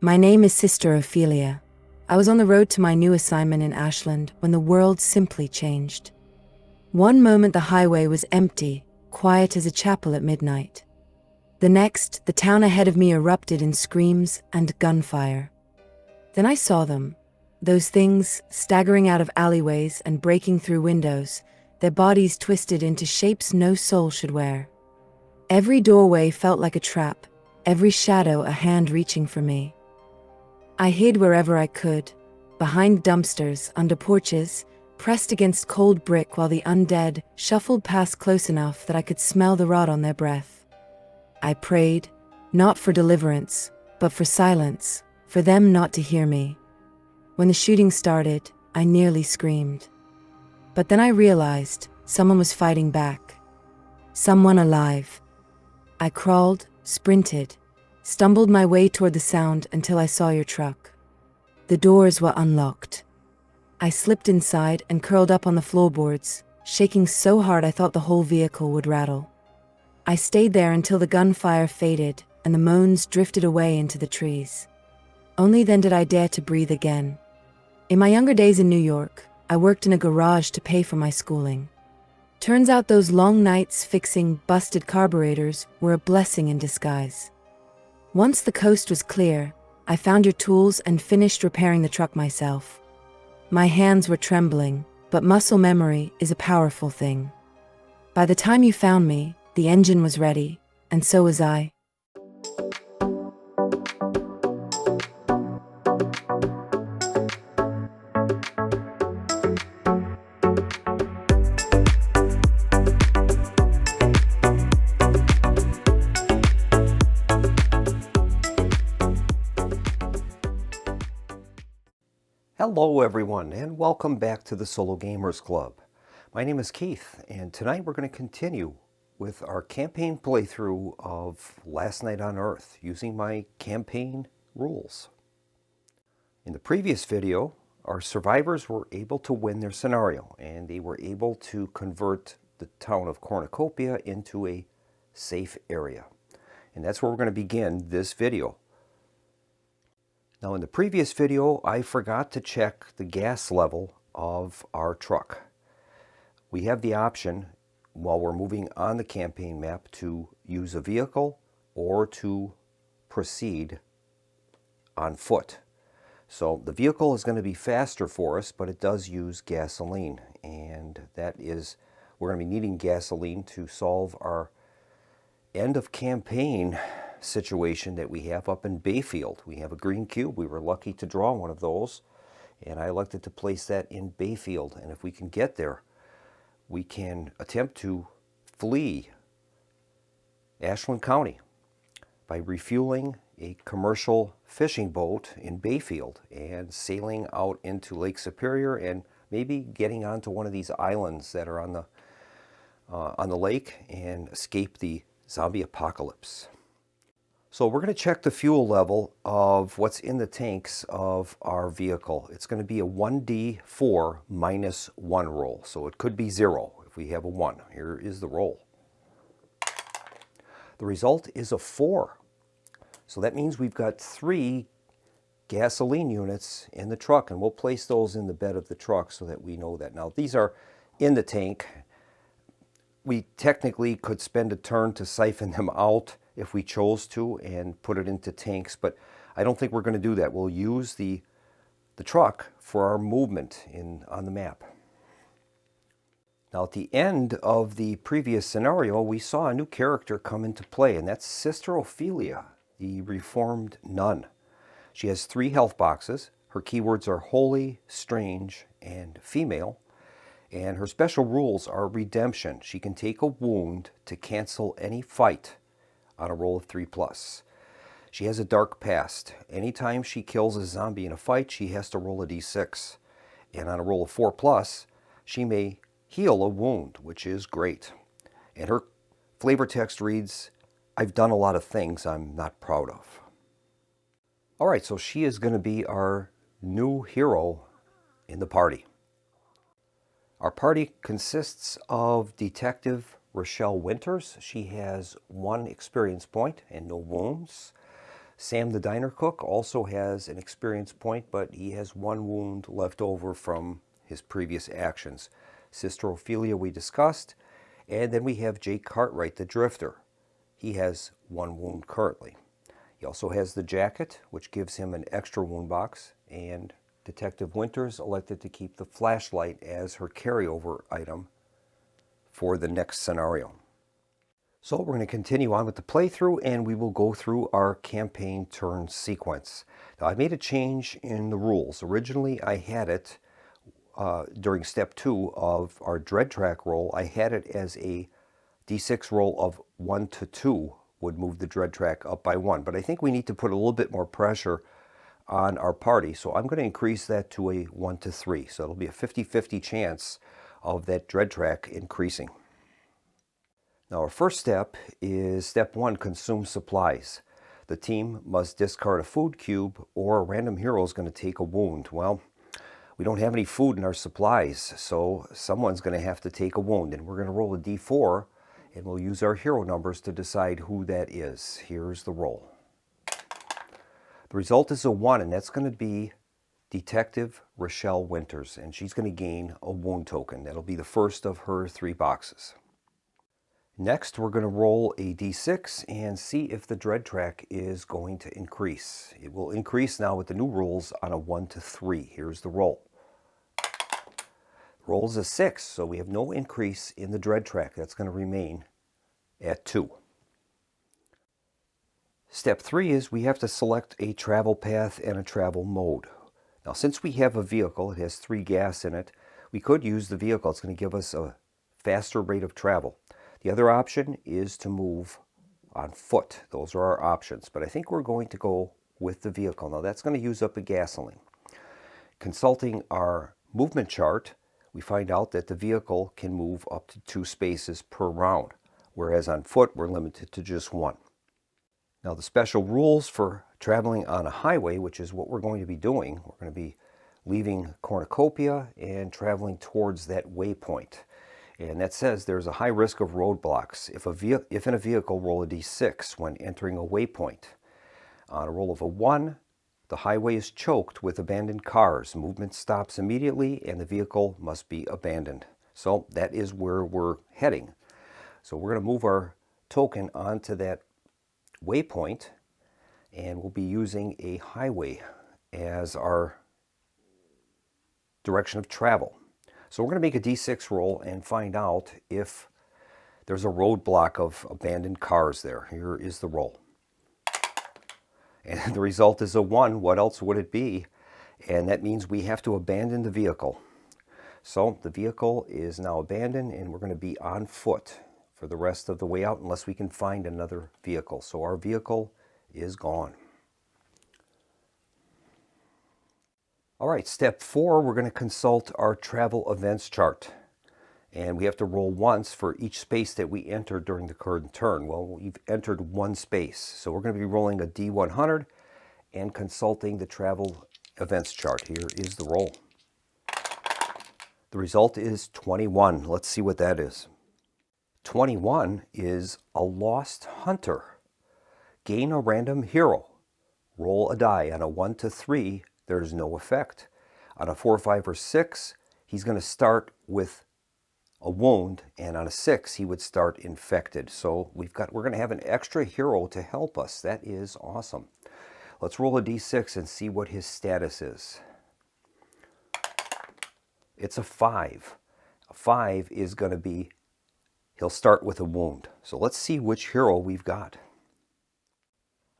My name is Sister Ophelia. I was on the road to my new assignment in Ashland when the world simply changed. One moment the highway was empty, quiet as a chapel at midnight. The next, the town ahead of me erupted in screams and gunfire. Then I saw them, those things staggering out of alleyways and breaking through windows, their bodies twisted into shapes no soul should wear. Every doorway felt like a trap, every shadow a hand reaching for me. I hid wherever I could, behind dumpsters, under porches, pressed against cold brick while the undead shuffled past close enough that I could smell the rot on their breath. I prayed, not for deliverance, but for silence, for them not to hear me. When the shooting started, I nearly screamed. But then I realized someone was fighting back. Someone alive. I crawled, sprinted, stumbled my way toward the sound until I saw your truck. The doors were unlocked. I slipped inside and curled up on the floorboards, shaking so hard I thought the whole vehicle would rattle. I stayed there until the gunfire faded and the moans drifted away into the trees. Only then did I dare to breathe again. In my younger days in New York, I worked in a garage to pay for my schooling. Turns out those long nights fixing busted carburetors were a blessing in disguise. Once the coast was clear, I found your tools and finished repairing the truck myself. My hands were trembling, but muscle memory is a powerful thing. By the time you found me, the engine was ready, and so was I. Hello everyone, and welcome back to the Solo Gamers Club. My name is Keith, and tonight we're going to continue with our campaign playthrough of Last Night on Earth using my campaign rules. In the previous video, our survivors were able to win their scenario, and they were able to convert the town of Cornucopia into a safe area. And that's where we're going to begin this video. Now in the previous video, I forgot to check the gas level of our truck. We have the option, while we're moving on the campaign map, to use a vehicle or to proceed on foot. So the vehicle is going to be faster for us, but it does use gasoline. And that is, we're going to be needing gasoline to solve our end of campaign situation that we have up in Bayfield. We have a green cube. We were lucky to draw one of those, and I elected to place that in Bayfield. And if we can get there, we can attempt to flee Ashland County by refueling a commercial fishing boat in Bayfield and sailing out into Lake Superior and maybe getting onto one of these islands that are on the lake and escape the zombie apocalypse. So we're going to check the fuel level of what's in the tanks of our vehicle. It's going to be a 1d4 minus 1 roll. So it could be 0 if we have a 1. Here is the roll. The result is a 4. So that means we've got 3 gasoline units in the truck, and we'll place those in the bed of the truck so that we know that. Now these are in the tank. We technically could spend a turn to siphon them out if we chose to and put it into tanks, but I don't think we're going to do that. We'll use the truck for our movement on the map. Now at the end of the previous scenario, we saw a new character come into play, and that's Sister Ophelia, the reformed nun. She has 3 health boxes. Her keywords are holy, strange, and female. And her special rules are redemption. She can take a wound to cancel any fight on a roll of 3+. She has a dark past. Anytime she kills a zombie in a fight, she has to roll a d6. And on a roll of 4+, she may heal a wound, which is great. And her flavor text reads, "I've done a lot of things I'm not proud of." All right, so she is going to be our new hero in the party. Our party consists of Detective Rochelle Winters. She has 1 experience point and no wounds. Sam the diner cook also has an experience point, but he has 1 wound left over from his previous actions. Sister Ophelia we discussed, and then we have Jake Cartwright the drifter. He has 1 wound currently. He also has the jacket, which gives him an extra wound box, and Detective Winters elected to keep the flashlight as her carryover item for the next scenario. So we're going to continue on with the playthrough, and we will go through our campaign turn sequence. Now, I made a change in the rules. Originally, I had it during step 2 of our dread track roll. I had it as a d6 roll of 1 to 2 would move the dread track up by 1. But I think we need to put a little bit more pressure on our party, so I'm going to increase that to a 1 to 3. So it'll be a 50-50 chance of that dread track increasing. Now, our first step is step 1, consume supplies. The team must discard a food cube, or a random hero is going to take a wound. Well, we don't have any food in our supplies, so someone's going to have to take a wound, and we're going to roll a d4, and we'll use our hero numbers to decide who that is. Here's the roll. The result is a 1, and that's going to be Detective Rochelle Winters, and she's going to gain a wound token. That'll be the first of her 3 boxes. Next, we're going to roll a d6 and see if the dread track is going to increase. It will increase now with the new rules on a 1 to 3. Here's the roll. Roll is a 6, so we have no increase in the dread track. That's going to remain at 2. Step 3 is we have to select a travel path and a travel mode. Now, since we have a vehicle, it has 3 gas in it, we could use the vehicle. It's going to give us a faster rate of travel. The other option is to move on foot. Those are our options, but I think we're going to go with the vehicle. Now, that's going to use up a gasoline. Consulting our movement chart, we find out that the vehicle can move up to 2 spaces per round, whereas on foot we're limited to just 1. Now, the special rules for traveling on a highway, which is what we're going to be doing, we're going to be leaving Cornucopia and traveling towards that waypoint. And that says there's a high risk of roadblocks. If in a vehicle, roll a d6 when entering a waypoint. On a roll of a 1, the highway is choked with abandoned cars. Movement stops immediately and the vehicle must be abandoned. So that is where we're heading. So we're going to move our token onto that waypoint, and we'll be using a highway as our direction of travel. So we're going to make a d6 roll and find out if there's a roadblock of abandoned cars there. Here is the roll. And the result is a 1. What else would it be? And that means we have to abandon the vehicle. So the vehicle is now abandoned, and we're going to be on foot for the rest of the way out unless we can find another vehicle. So our vehicle is gone. All right, step 4, we're going to consult our travel events chart. And we have to roll once for each space that we enter during the current turn. Well, we've entered 1 space. So we're going to be rolling a D100 and consulting the travel events chart. Here is the roll. The result is 21. Let's see what that is. 21 is a lost hunter. Gain a random hero. Roll a die. On a 1 to 3, there's no effect. On a 4, 5, or 6, he's going to start with a wound, and on a 6, he would start infected. So we're going to have an extra hero to help us. That is awesome. Let's roll a d6 and see what his status is. It's a 5. A 5 is going to be, he'll start with a wound. So let's see which hero we've got.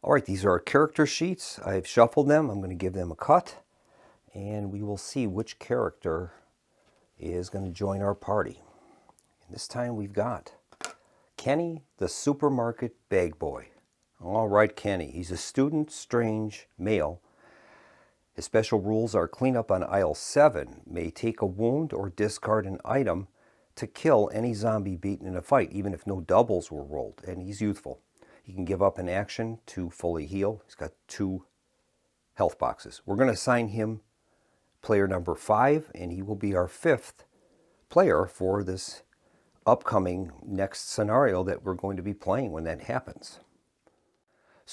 All right, these are our character sheets. I've shuffled them. I'm going to give them a cut, and we will see which character is going to join our party. And this time we've got Kenny, the supermarket bag boy. All right, Kenny. He's a student, strange, male. His special rules are clean up on aisle 7, may take a wound or discard an item to kill any zombie beaten in a fight, even if no doubles were rolled, and he's youthful. He can give up an action to fully heal. He's got 2 health boxes. We're going to assign him player number 5, and he will be our 5th player for this upcoming next scenario that we're going to be playing when that happens.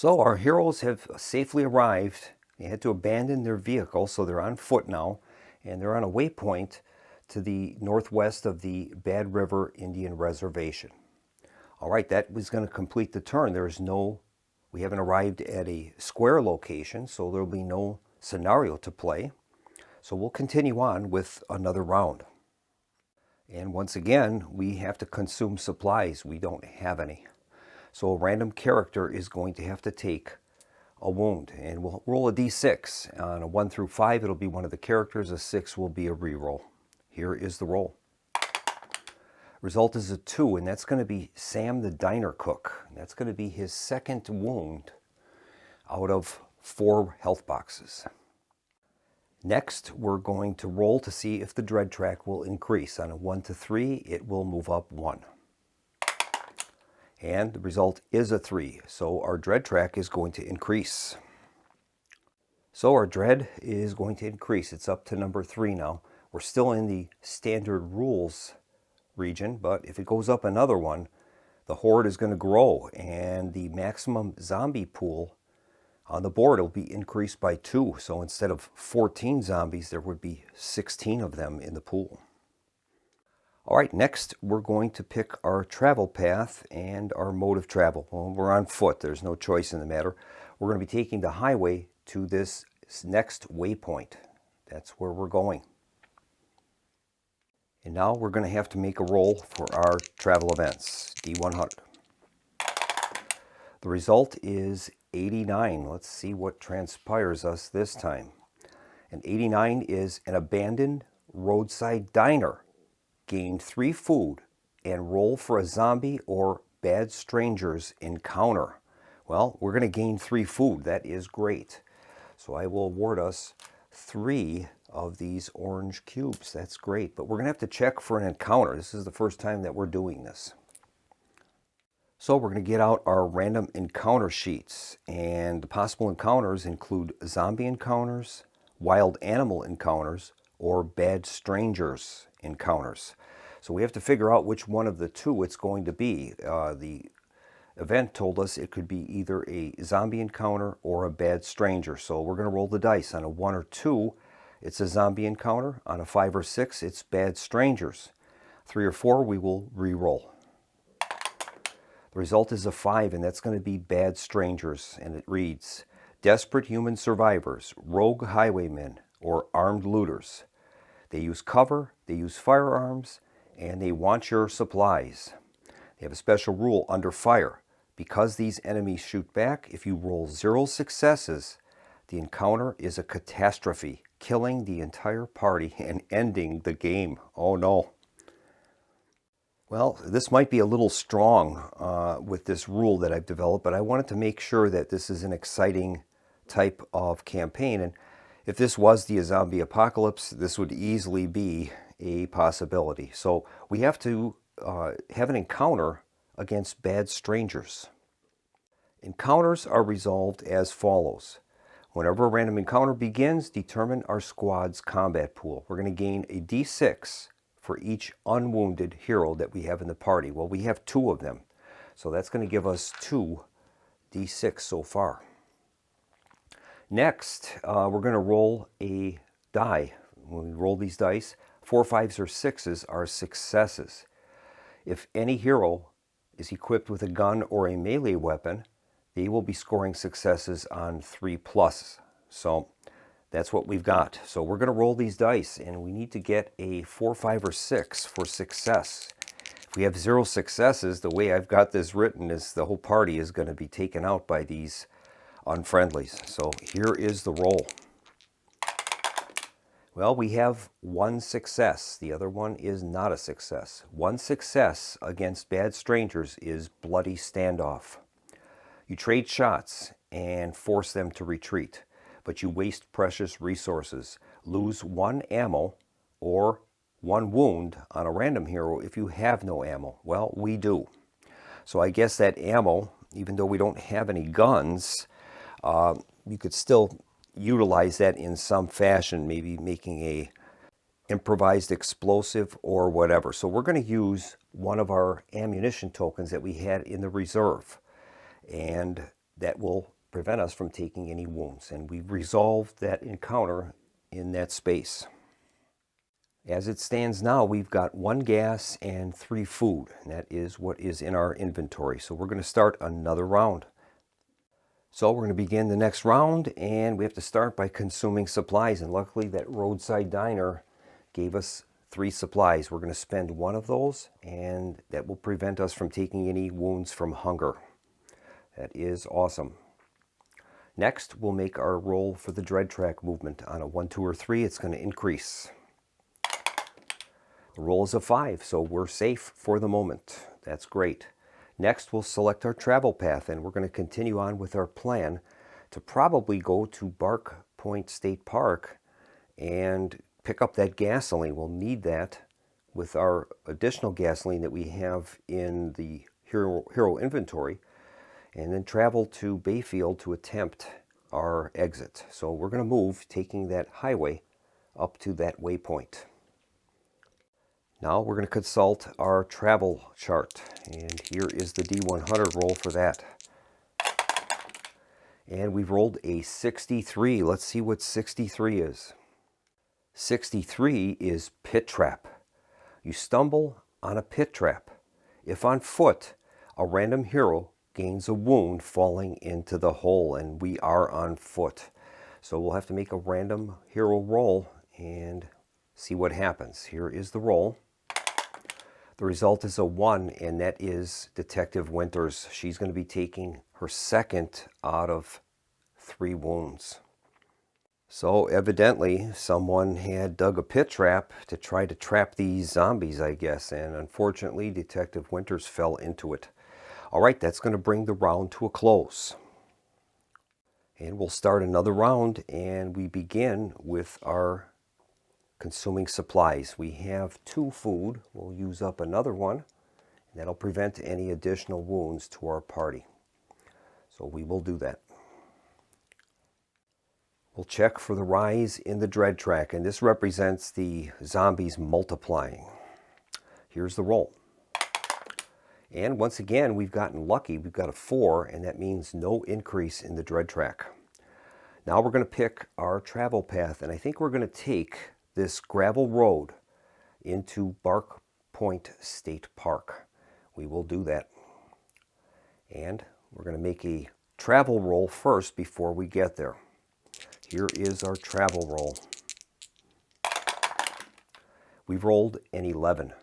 So our heroes have safely arrived. They had to abandon their vehicle, so they're on foot now, and they're on a waypoint to the northwest of the Bad River Indian Reservation. All right, that was going to complete the turn. We haven't arrived at a square location, so there'll be no scenario to play. So we'll continue on with another round. And once again, we have to consume supplies. We don't have any. So a random character is going to have to take a wound, and we'll roll a d6. On a 1 through 5, it'll be one of the characters. A 6 will be a reroll. Here is the roll. Result is a 2, and that's going to be Sam the Diner Cook. That's going to be his second wound out of 4 health boxes. Next, we're going to roll to see if the dread track will increase. On a 1 to 3, it will move up 1. And the result is a 3, so our dread track is going to increase. So our dread is going to increase. It's up to number 3 now. We're still in the standard rules region, but if it goes up another one, the horde is going to grow, and the maximum zombie pool on the board will be increased by 2. So instead of 14 zombies, there would be 16 of them in the pool. All right, next we're going to pick our travel path and our mode of travel. Well, we're on foot. There's no choice in the matter. We're going to be taking the highway to this next waypoint. That's where we're going. And now we're going to have to make a roll for our travel events, D100. The result is 89. Let's see what transpires us this time. And 89 is an abandoned roadside diner. Gain 3 food and roll for a zombie or bad strangers encounter. Well, we're going to gain 3 food. That is great. So I will award us 3 of these orange cubes. That's great. But we're going to have to check for an encounter. This is the first time that we're doing this. So we're going to get out our random encounter sheets. And the possible encounters include zombie encounters, wild animal encounters, or bad strangers encounters. So we have to figure out which one of the 2 it's going to be. The event told us it could be either a zombie encounter or a bad stranger. So we're going to roll the dice. On a 1 or 2, it's a zombie encounter. On a 5 or 6, it's bad strangers. 3 or 4, we will re-roll. The result is a 5, and that's going to be bad strangers. And it reads, desperate human survivors, rogue highwaymen, or armed looters. They use cover, they use firearms, and they want your supplies. They have a special rule under fire. Because these enemies shoot back, if you roll 0 successes, the encounter is a catastrophe, killing the entire party and ending the game. Oh no. Well, this might be a little strong with this rule that I've developed, but I wanted to make sure that this is an exciting type of campaign. And if this was the zombie apocalypse, this would easily be a possibility. So we have to have an encounter against bad strangers. Encounters are resolved as follows. Whenever a random encounter begins, determine our squad's combat pool. We're going to gain a d6 for each unwounded hero that we have in the party. Well, we have 2 of them, so that's going to give us 2 d6 so far. Next, we're going to roll a die. When we roll these dice, 4 5s or 6s are successes. If any hero is equipped with a gun or a melee weapon, they will be scoring successes on 3+. So that's what we've got. So we're going to roll these dice, and we need to get a 4, 5, or 6 for success. If we have 0 successes, the way I've got this written is the whole party is going to be taken out by these unfriendlies. So here is the roll. Well, we have 1 success. The other one is not a success. 1 success against bad strangers is bloody standoff. You trade shots and force them to retreat, but you waste precious resources. Lose 1 ammo or 1 wound on a random hero if you have no ammo. Well, we do. So I guess that ammo, even though we don't have any guns, you could still utilize that in some fashion, maybe making a improvised explosive or whatever. So we're going to use one of our ammunition tokens that we had in the reserve. And that will prevent us from taking any wounds. And we've resolved that encounter in that space. As it stands now, we've got 1 gas and 3 food. And that is what is in our inventory. So we're going to start another round. So we're going to begin the next round, and we have to start by consuming supplies. And luckily that roadside diner gave us 3 supplies. We're going to spend 1 of those, and that will prevent us from taking any wounds from hunger. That is awesome. Next, we'll make our roll for the dread track movement. On a 1, 2, or 3, it's going to increase. The roll is a 5, so we're safe for the moment. That's great. Next, we'll select our travel path, and we're going to continue on with our plan to probably go to Bark Point State Park and pick up that gasoline. We'll need that with our additional gasoline that we have in the hero inventory, and then travel to Bayfield to attempt our exit. So we're going to move, taking that highway up to that waypoint. Now we're going to consult our travel chart, and here is the D100 roll for that. And we've rolled a 63. Let's see what 63 is. 63 is pit trap. You stumble on a pit trap. If on foot, a random hero gains a wound falling into the hole, and we are on foot. So we'll have to make a random hero roll and see what happens. Here is the roll. The result is a 1, and that is Detective Winters. She's going to be taking her 2nd out of 3 wounds. So evidently someone had dug a pit trap to try to trap these zombies, I guess, and unfortunately Detective Winters fell into it. All right, that's going to bring the round to a close. And we'll start another round, and we begin with our consuming supplies. We have 2 food. We'll use up another 1, and that'll prevent any additional wounds to our party. So we will do that. We'll check for the rise in the dread track, and this represents the zombies multiplying. Here's the roll. And once again, we've gotten lucky. We've got a 4, and that means no increase in the dread track. Now we're going to pick our travel path, and I think we're going to take this gravel road into Bark Point State Park. We will do that. And we're going to make a travel roll first before we get there. Here is our travel roll. We've rolled an 11.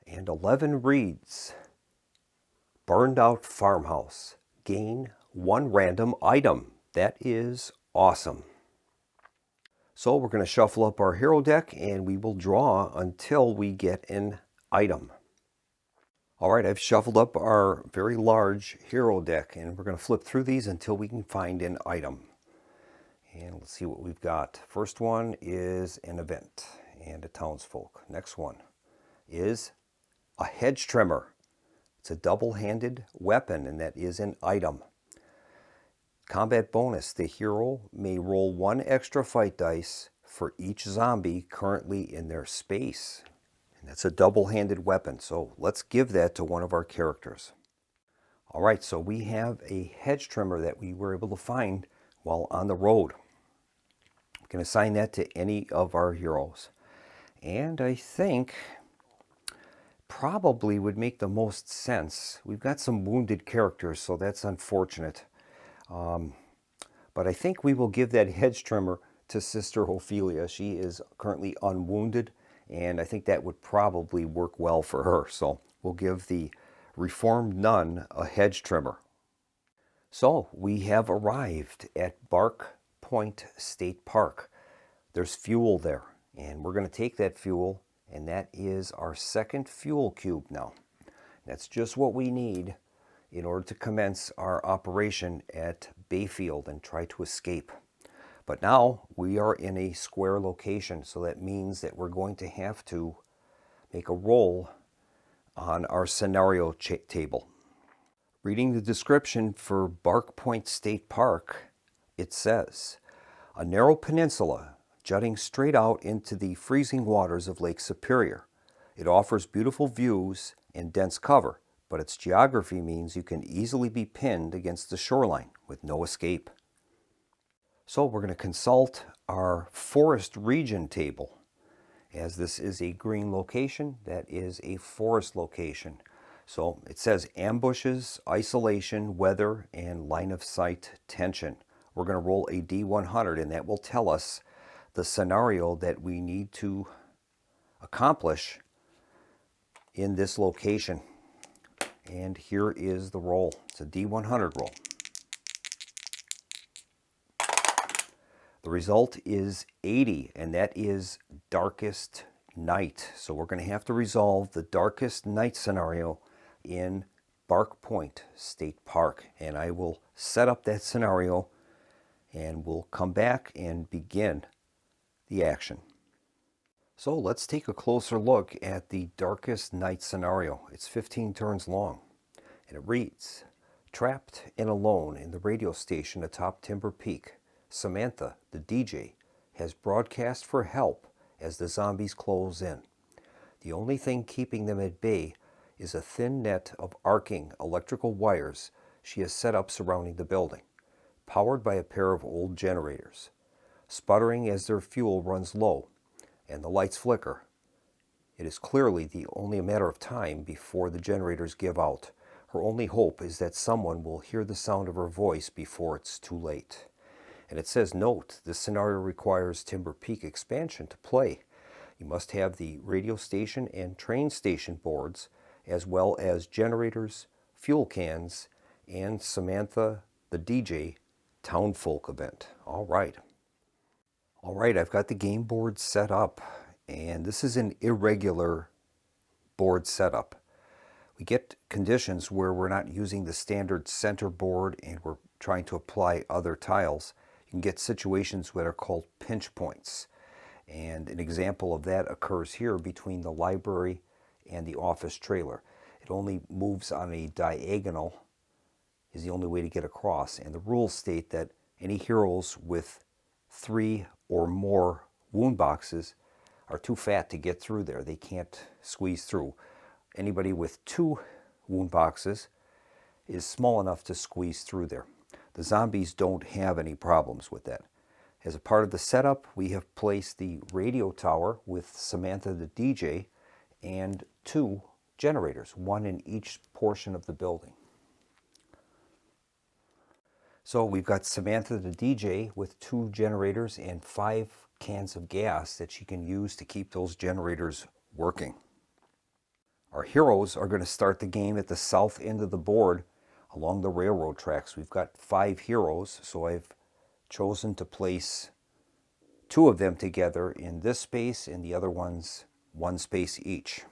And 11 reads, Burned Out Farmhouse. Gain 1 random item. That is awesome. So we're going to shuffle up our hero deck, and we will draw until we get an item. All right, I've shuffled up our very large hero deck, and we're going to flip through these until we can find an item. And let's see what we've got. First one is an event and a townsfolk. Next one is a hedge trimmer. It's a double-handed weapon, and that is an item. Combat bonus, the hero may roll 1 extra fight dice for each zombie currently in their space. And that's a double-handed weapon, so let's give that to one of our characters. All right, so we have a hedge trimmer that we were able to find while on the road. We can assign that to any of our heroes. And I think probably would make the most sense. We've got some wounded characters, so that's unfortunate. But I think we will give that hedge trimmer to Sister Ophelia. She is currently unwounded, and I think that would probably work well for her. So we'll give the reformed nun a hedge trimmer. So we have arrived at Bark Point State Park. There's fuel there, and we're going to take that fuel, and that is our 2nd fuel cube now. That's just what we need in order to commence our operation at Bayfield and try to escape. But now we are in a square location, so that means that we're going to have to make a roll on our scenario table. Reading the description for Bark Point State Park, it says, a narrow peninsula jutting straight out into the freezing waters of Lake Superior. It offers beautiful views and dense cover, but its geography means you can easily be pinned against the shoreline with no escape. So we're going to consult our forest region table. As this is a green location, that is a forest location. So it says ambushes, isolation, weather, and line of sight tension. We're going to roll a D100, and that will tell us the scenario that we need to accomplish in this location. And here is the roll. It's a D100 roll. The result is 80, and that is darkest night. So we're going to have to resolve the darkest night scenario in Bark Point State Park. And I will set up that scenario, and we'll come back and begin the action. So let's take a closer look at the darkest night scenario. It's 15 turns long, and it reads, trapped and alone in the radio station atop Timber Peak, Samantha, the DJ, has broadcast for help as the zombies close in. The only thing keeping them at bay is a thin net of arcing electrical wires she has set up surrounding the building, powered by a pair of old generators, sputtering as their fuel runs low and the lights flicker. It is clearly only a matter of time before the generators give out. Her only hope is that someone will hear the sound of her voice before it's too late. And it says, note, this scenario requires Timber Peak expansion to play. You must have the radio station and train station boards, as well as generators, fuel cans, and Samantha, the DJ, Town Folk event. All right, I've got the game board set up, and this is an irregular board setup. We get conditions where we're not using the standard center board and we're trying to apply other tiles. You can get situations that are called pinch points. And an example of that occurs here between the library and the office trailer. It only moves on a diagonal, is the only way to get across. And the rules state that any heroes with 3 or more wound boxes are too fat to get through there. They can't squeeze through. Anybody with 2 wound boxes is small enough to squeeze through there. The zombies don't have any problems with that. As a part of the setup, we have placed the radio tower with Samantha the DJ and 2 generators, 1 in each portion of the building. So we've got Samantha the DJ with 2 generators and 5 cans of gas that she can use to keep those generators working. Our heroes are going to start the game at the south end of the board along the railroad tracks. We've got 5 heroes, so I've chosen to place 2 of them together in this space and the other ones 1 space each.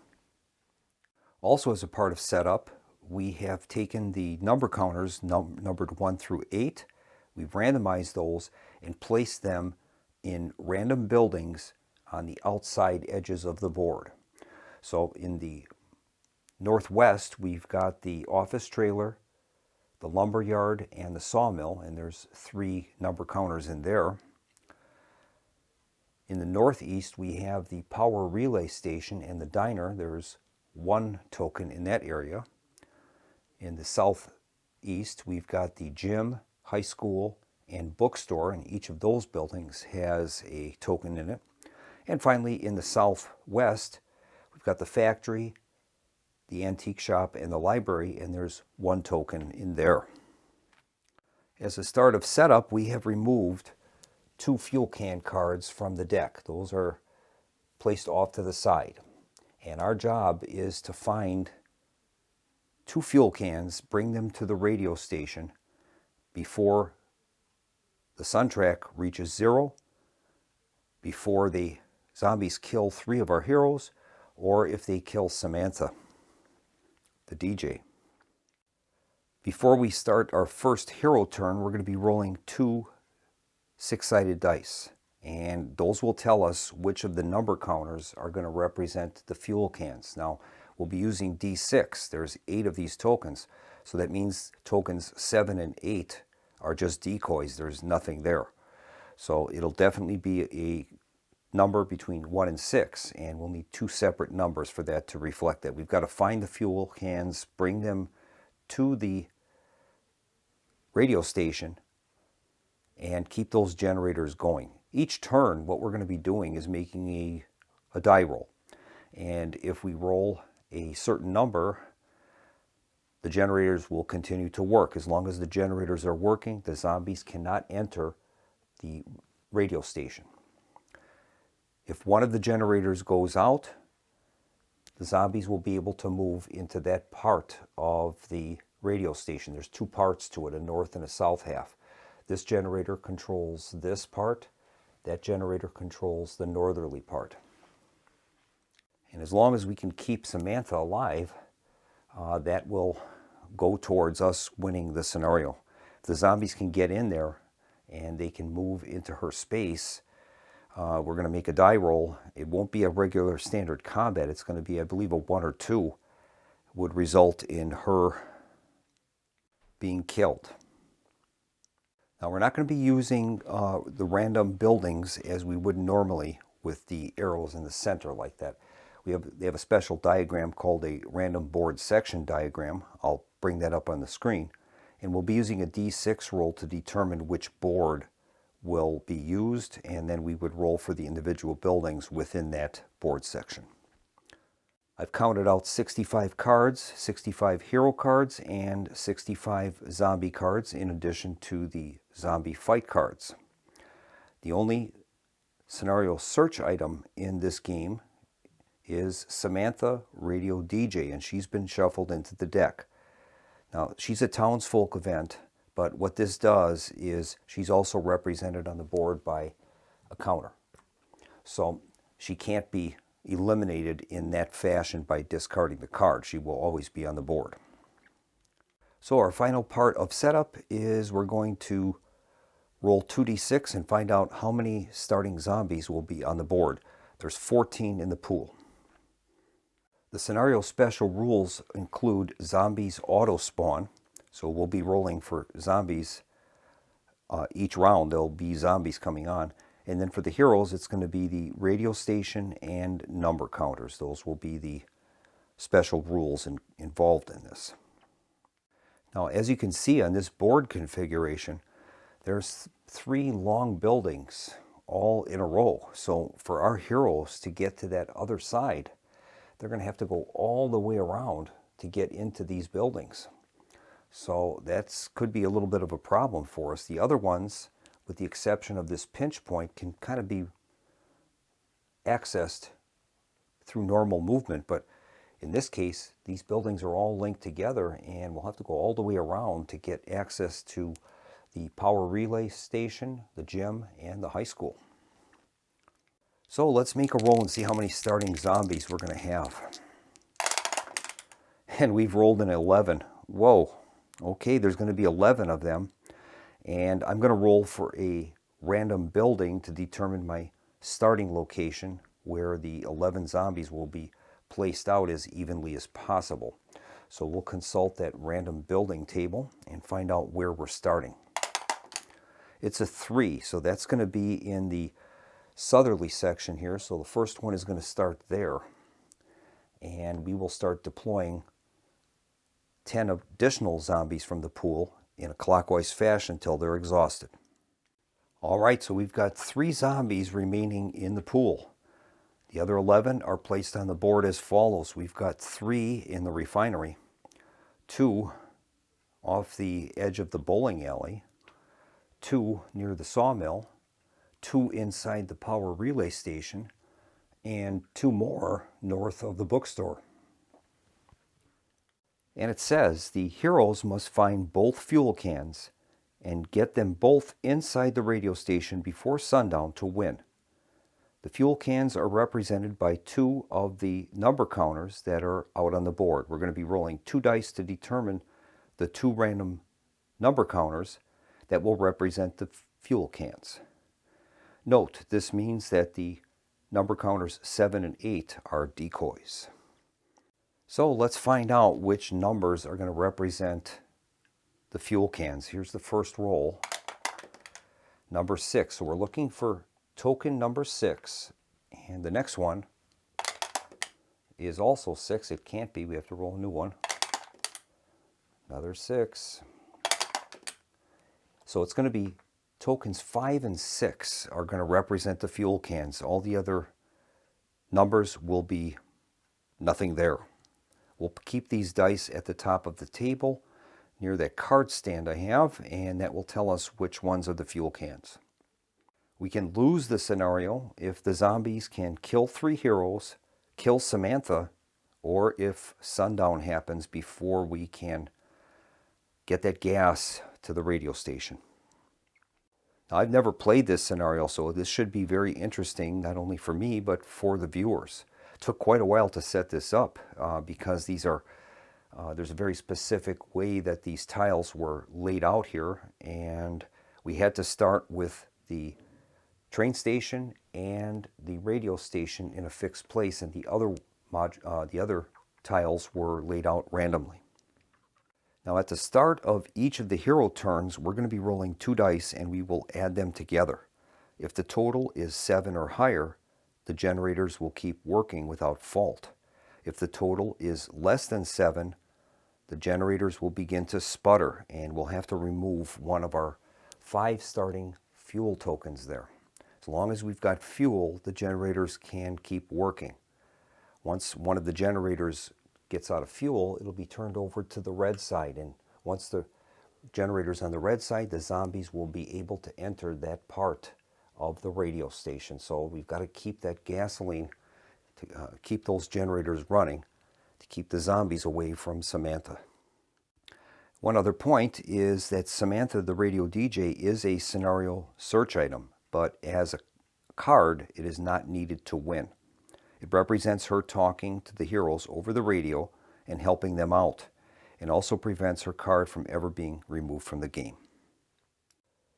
Also, as a part of setup, we have taken the number counters numbered 1 through 8. We've randomized those and placed them in random buildings on the outside edges of the board. So in the northwest, we've got the office trailer, the lumber yard, and the sawmill, and there's 3 number counters in there. In the northeast, we have the power relay station and the diner. There's 1 token in that area. In the southeast, we've got the gym, high school, and bookstore, and each of those buildings has a token in it. And finally, in the southwest, we've got the factory, the antique shop, and the library, and there's 1 token in there. As a start of setup, we have removed 2 fuel can cards from the deck. Those are placed off to the side. And our job is to find 2 fuel cans, bring them to the radio station before the sun track reaches 0, before the zombies kill 3 of our heroes, or if they kill Samantha, the DJ. Before we start our first hero turn, we're going to be rolling 2 6-sided dice, and those will tell us which of the number counters are going to represent the fuel cans. Now, we'll be using D6. There's 8 of these tokens, so that means tokens 7 and 8 are just decoys. There's nothing there. So it'll definitely be a number between 1 and 6, and we'll need two separate numbers for that to reflect that. We've got to find the fuel cans, bring them to the radio station, and keep those generators going. Each turn, what we're going to be doing is making a die roll. And if we roll a certain number, the generators will continue to work. As long as the generators are working, the zombies cannot enter the radio station. If one of the generators goes out, the zombies will be able to move into that part of the radio station. There's two parts to it, a north and a south half. This generator controls this part. That generator controls the northerly part. And as long as we can keep Samantha alive, that will go towards us winning the scenario. If the zombies can get in there and they can move into her space, we're going to make a die roll. It won't be a regular standard combat. It's going to be, I believe, a 1 or 2 would result in her being killed. Now, we're not going to be using the random buildings as we would normally with the arrows in the center like that. They have a special diagram called a random board section diagram. I'll bring that up on the screen. And we'll be using a D6 roll to determine which board will be used, and then we would roll for the individual buildings within that board section. I've counted out 65 cards, 65 hero cards, and 65 zombie cards in addition to the zombie fight cards. The only scenario search item in this game is Samantha Radio DJ, and she's been shuffled into the deck. Now, she's a townsfolk event, but what this does is she's also represented on the board by a counter. So she can't be eliminated in that fashion by discarding the card. She will always be on the board. So our final part of setup is we're going to roll 2d6 and find out how many starting zombies will be on the board. There's 14 in the pool. The scenario special rules include zombies auto spawn. So we'll be rolling for zombies each round. There'll be zombies coming on. And then for the heroes, it's going to be the radio station and number counters. Those will be the special rules involved in this. Now, as you can see on this board configuration, there's 3 long buildings all in a row. So for our heroes to get to that other side, they're going to have to go all the way around to get into these buildings. So that could be a little bit of a problem for us. The other ones, with the exception of this pinch point, can kind of be accessed through normal movement. But in this case, these buildings are all linked together, and we'll have to go all the way around to get access to the power relay station, the gym, and the high school. So let's make a roll and see how many starting zombies we're going to have. And we've rolled an 11. Whoa. Okay, there's going to be 11 of them. And I'm going to roll for a random building to determine my starting location where the 11 zombies will be placed out as evenly as possible. So we'll consult that random building table and find out where we're starting. It's a 3, so that's going to be in the southerly section here. So the first one is going to start there. And we will start deploying 10 additional zombies from the pool in a clockwise fashion until they're exhausted. All right, so we've got 3 zombies remaining in the pool. The other 11 are placed on the board as follows. We've got 3 in the refinery, 2 off the edge of the bowling alley, 2 near the sawmill, 2 inside the power relay station, and 2 more north of the bookstore. And it says the heroes must find both fuel cans and get them both inside the radio station before sundown to win. The fuel cans are represented by 2 of the number counters that are out on the board. We're going to be rolling 2 dice to determine the 2 random number counters that will represent the fuel cans. Note, this means that the number counters 7 and 8 are decoys. So let's find out which numbers are going to represent the fuel cans. Here's the first roll. Number 6. So we're looking for token number 6 And the next one is also 6. It can't be. We have to roll a new one. Another 6. So it's going to be tokens 5 and 6 are going to represent the fuel cans. All the other numbers will be nothing there. We'll keep these dice at the top of the table near that card stand I have, and that will tell us which ones are the fuel cans. We can lose the scenario if the zombies can kill 3 heroes, kill Samantha, or if sundown happens before we can get that gas to the radio station. Now, I've never played this scenario, so this should be very interesting, not only for me, but for the viewers. It took quite a while to set this up because these are there's a very specific way that these tiles were laid out here, and we had to start with the train station and the radio station in a fixed place, and the other tiles were laid out randomly. Now at the start of each of the hero turns, we're going to be rolling 2 dice and we will add them together. If the total is 7 or higher, the generators will keep working without fault. If the total is less than 7, the generators will begin to sputter and we'll have to remove one of our 5 starting fuel tokens there. As long as we've got fuel, the generators can keep working. Once one of the generators gets out of fuel, it'll be turned over to the red side, and once the generator's on the red side, the zombies will be able to enter that part of the radio station. So we've got to keep that gasoline, to keep those generators running, to keep the zombies away from Samantha. One other point is that Samantha, the radio DJ, is a scenario search item, but as a card, it is not needed to win. It represents her talking to the heroes over the radio and helping them out, and also prevents her card from ever being removed from the game.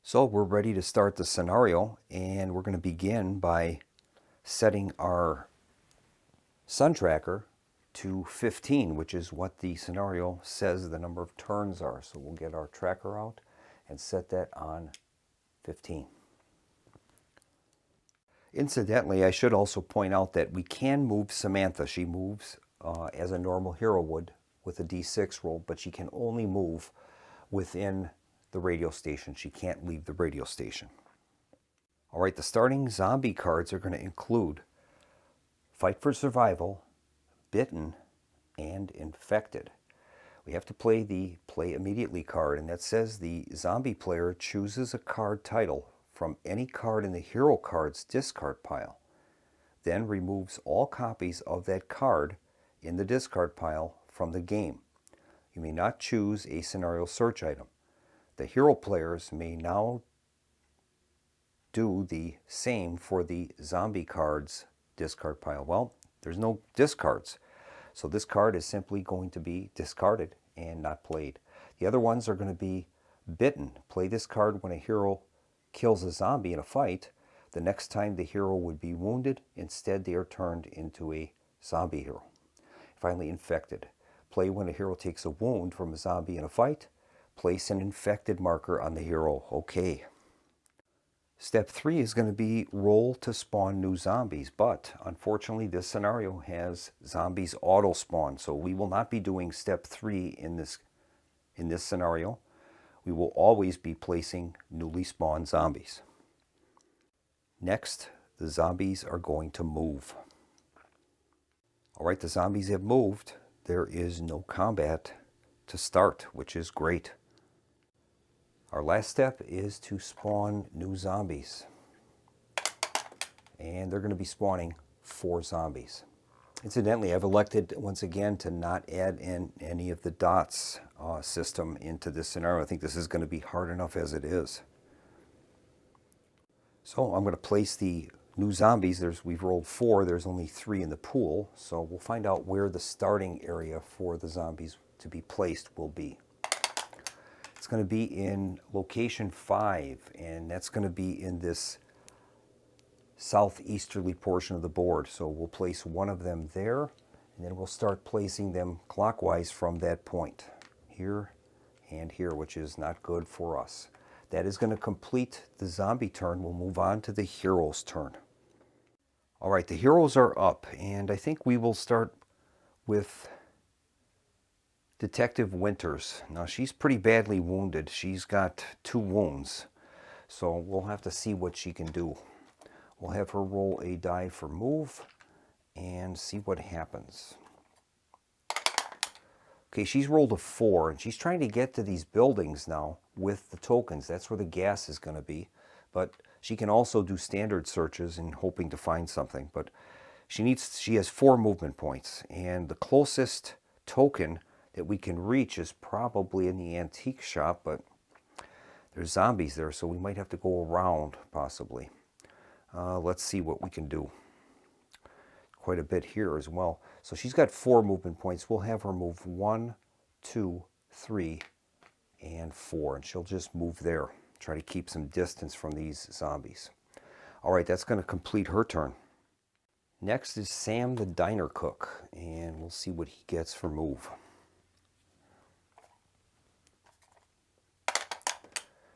So we're ready to start the scenario, and we're going to begin by setting our sun tracker to 15, which is what the scenario says the number of turns are. So we'll get our tracker out and set that on 15. Incidentally, I should also point out that we can move Samantha. She moves as a normal hero would with a D6 roll, but she can only move within the radio station. She can't leave the radio station. All right, the starting zombie cards are going to include Fight for Survival, Bitten, and Infected. We have to play the Play Immediately card, and that says the zombie player chooses a card title from any card in the hero card's discard pile, then removes all copies of that card in the discard pile from the game. You may not choose a scenario search item. The hero players may now do the same for the zombie card's discard pile. Well, there's no discards, so this card is simply going to be discarded and not played. The other ones are going to be Bitten. Play this card when a hero kills a zombie in a fight. The next time the hero would be wounded, instead they are turned into a zombie hero. Finally, Infected. Play when a hero takes a wound from a zombie in a fight. Place an infected marker on the hero. Okay. Step 3 is going to be roll to spawn new zombies, but unfortunately this scenario has zombies auto spawn, so we will not be doing step 3 in this scenario. We will always be placing newly spawned zombies. Next, the zombies are going to move. All right, the zombies have moved. There is no combat to start, which is great. Our last step is to spawn new zombies. And they're going to be spawning 4 zombies. Incidentally, I've elected once again to not add in any of the dots system into this scenario. I think this is going to be hard enough as it is. So I'm going to place the new zombies. We've rolled 4. There's only 3 in the pool. So we'll find out where the starting area for the zombies to be placed will be. It's going to be in location 5, and that's going to be in this southeasterly portion of the board. So we'll place one of them there, and then we'll start placing them clockwise from that point. Here and here, which is not good for us. That is going to complete the zombie turn. We'll move on to the hero's turn. All right, the heroes are up, and I think we will start with Detective Winters. Now, she's pretty badly wounded. She's got 2 wounds, so we'll have to see what she can do. We'll have her roll a die for move and see what happens. Okay, she's rolled a 4, and she's trying to get to these buildings now with the tokens. That's where the gas is going to be. But she can also do standard searches and hoping to find something. But she has 4 movement points, and the closest token that we can reach is probably in the antique shop, but there's zombies there, so we might have to go around possibly. Let's see what we can do. Quite a bit here as well. So she's got 4 movement points. We'll have her move 1, 2, 3, and 4, and she'll just move there. Try to keep some distance from these zombies. All right, that's going to complete her turn. Next is Sam the Diner Cook, and we'll see what he gets for move.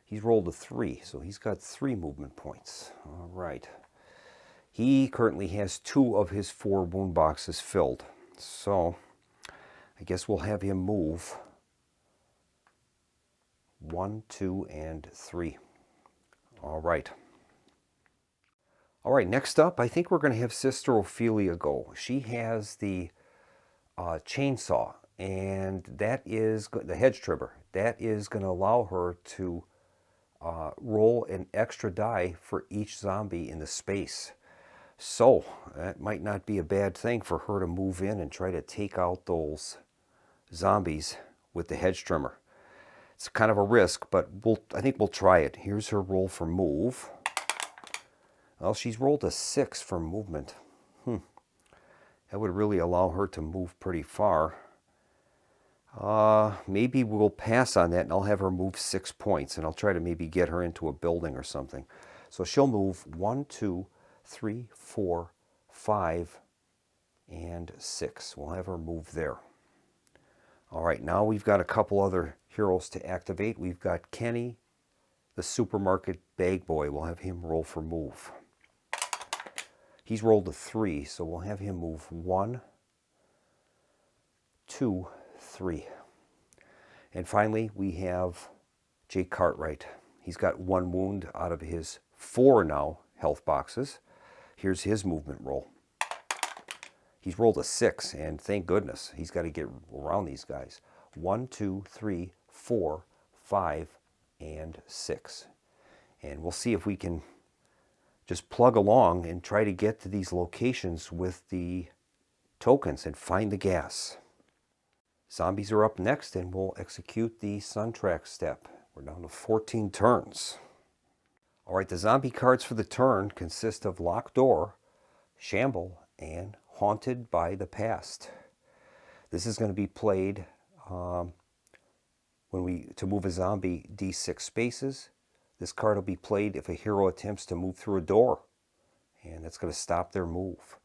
He's rolled a 3, so he's got 3 movement points. All right. He currently has 2 of his 4 wound boxes filled. So I guess we'll have him move 1, 2, and 3. All right. All right, next up, I think we're going to have Sister Ophelia go. She has the chainsaw, and that is the hedge trimmer. That is going to allow her to roll an extra die for each zombie in the space. So that might not be a bad thing for her to move in and try to take out those zombies with the hedge trimmer. It's kind of a risk, but I think we'll try it. Here's her roll for move. Well, she's rolled a 6 for movement. That would really allow her to move pretty far. Maybe we'll pass on that, and I'll have her move 6 points, and I'll try to maybe get her into a building or something. So she'll move 1, 2, 3, 4, 5, and 6. We'll have her move there. All right, now we've got a couple other heroes to activate. We've got Kenny, the supermarket bag boy. We'll have him roll for move. He's rolled a 3, so we'll have him move 1, 2, 3. And finally, we have Jake Cartwright. He's got 1 wound out of his 4 now health boxes. Here's his movement roll. He's rolled a 6, and thank goodness. He's got to get around these guys. 1, 2, 3, 4, 5, and 6. And we'll see if we can just plug along and try to get to these locations with the tokens and find the gas. Zombies are up next, and we'll execute the Sun Track step. We're down to 14 turns. All right, the zombie cards for the turn consist of Locked Door, Shamble, and Haunted by the Past. This is going to be played to move a zombie D6 spaces. This card will be played if a hero attempts to move through a door, and that's going to stop their move.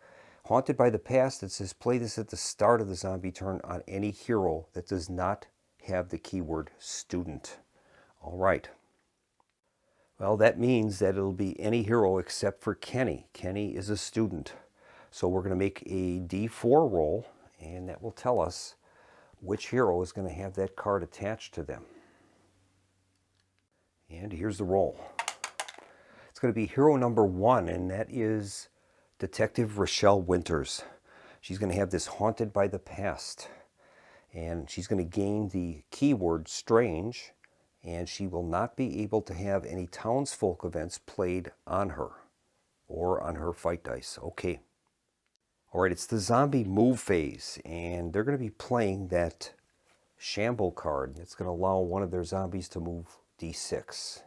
Haunted by the Past, it says play this at the start of the zombie turn on any hero that does not have the keyword student. All right. Well, that means that it'll be any hero except for Kenny. Kenny is a student. So we're going to make a D4 roll, and that will tell us which hero is going to have that card attached to them. And here's the roll. It's going to be hero number 1, and that is Detective Rochelle Winters. She's going to have this Haunted by the Past, and she's going to gain the keyword strange, and she will not be able to have any townsfolk events played on her or on her fight dice. Okay. All right, it's the zombie move phase, and they're going to be playing that Shamble card. It's going to allow one of their zombies to move D6.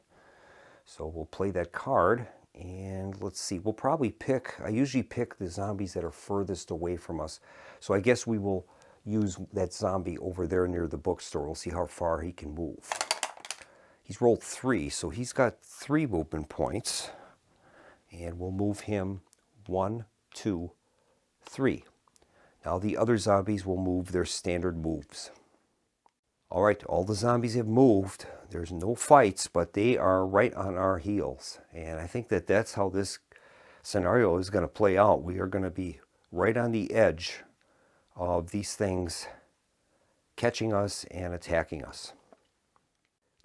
So we'll play that card, and let's see. We'll probably I usually pick the zombies that are furthest away from us. So I guess we will use that zombie over there near the bookstore. We'll see how far he can move. He's rolled 3, so he's got 3 movement points. And we'll move him 1, 2, 3. Now the other zombies will move their standard moves. All right, all the zombies have moved. There's no fights, but they are right on our heels. And I think that that's how this scenario is going to play out. We are going to be right on the edge of these things catching us and attacking us.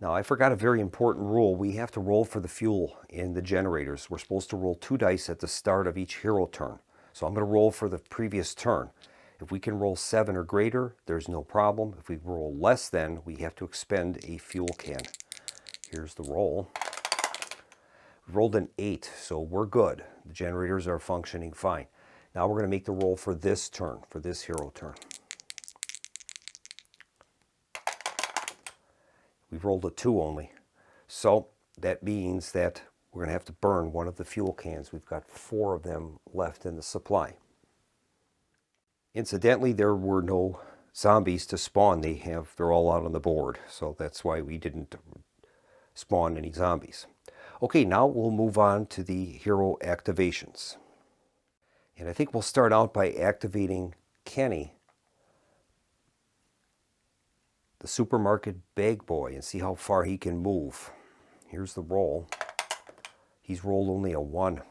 Now, I forgot a very important rule. We have to roll for the fuel in the generators. We're supposed to roll 2 dice at the start of each hero turn. So I'm going to roll for the previous turn. If we can roll 7 or greater, there's no problem. If we roll less than, we have to expend a fuel can. Here's the roll. We rolled an 8, so we're good. The generators are functioning fine. Now we're going to make the roll for this turn, for this hero turn. We've rolled a 2 only. So that means that we're going to have to burn one of the fuel cans. We've got 4 of them left in the supply. Incidentally, there were no zombies to spawn. They're all out on the board. So that's why we didn't spawn any zombies. Okay, now we'll move on to the hero activations. And I think we'll start out by activating Kenny, the supermarket bag boy, and see how far he can move. Here's the roll. He's rolled only a 1.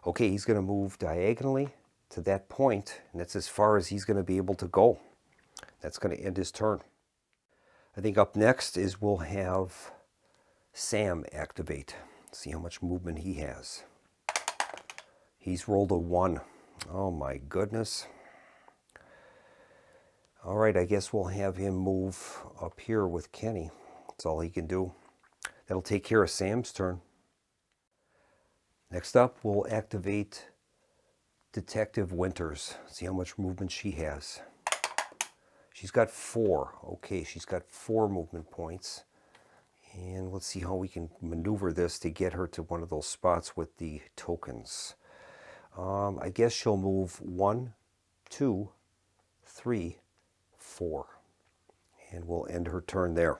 Okay, he's going to move diagonally to that point, and that's as far as he's going to be able to go. That's going to end his turn. I think up next is we'll have Sam activate. See how much movement he has. He's rolled a 1. Oh my goodness. All right, I guess we'll have him move up here with Kenny. That's all he can do. That'll take care of Sam's turn. Next up, we'll activate Detective Winters. See how much movement she has. She's got 4. Okay, she's got 4 movement points. And let's see how we can maneuver this to get her to one of those spots with the tokens. I guess she'll move 1, 2, 3, 4. And we'll end her turn there.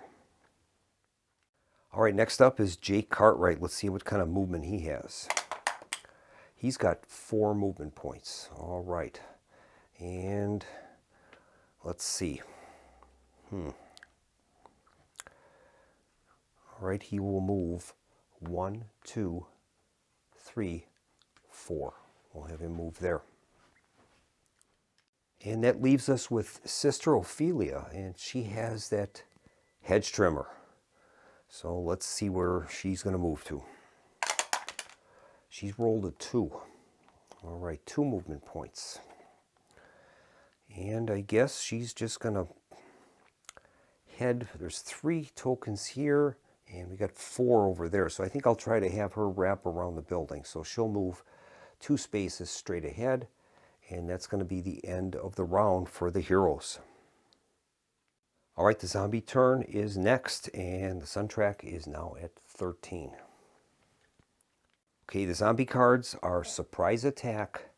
All right, next up is Jake Cartwright. Let's see what kind of movement he has. He's got 4 movement points. All right. And let's see. All right, he will move 1, 2, 3, 4. We'll have him move there. And that leaves us with Sister Ophelia, and she has that hedge trimmer. So let's see where she's going to move to. She's rolled a 2. All right, 2 movement points. And I guess she's just going to head. There's 3 tokens here, and we got 4 over there. So I think I'll try to have her wrap around the building. So she'll move 2 spaces straight ahead, and that's going to be the end of the round for the heroes. All right, the zombie turn is next, and the sun track is now at 13. Okay, the zombie cards are Surprise Attack,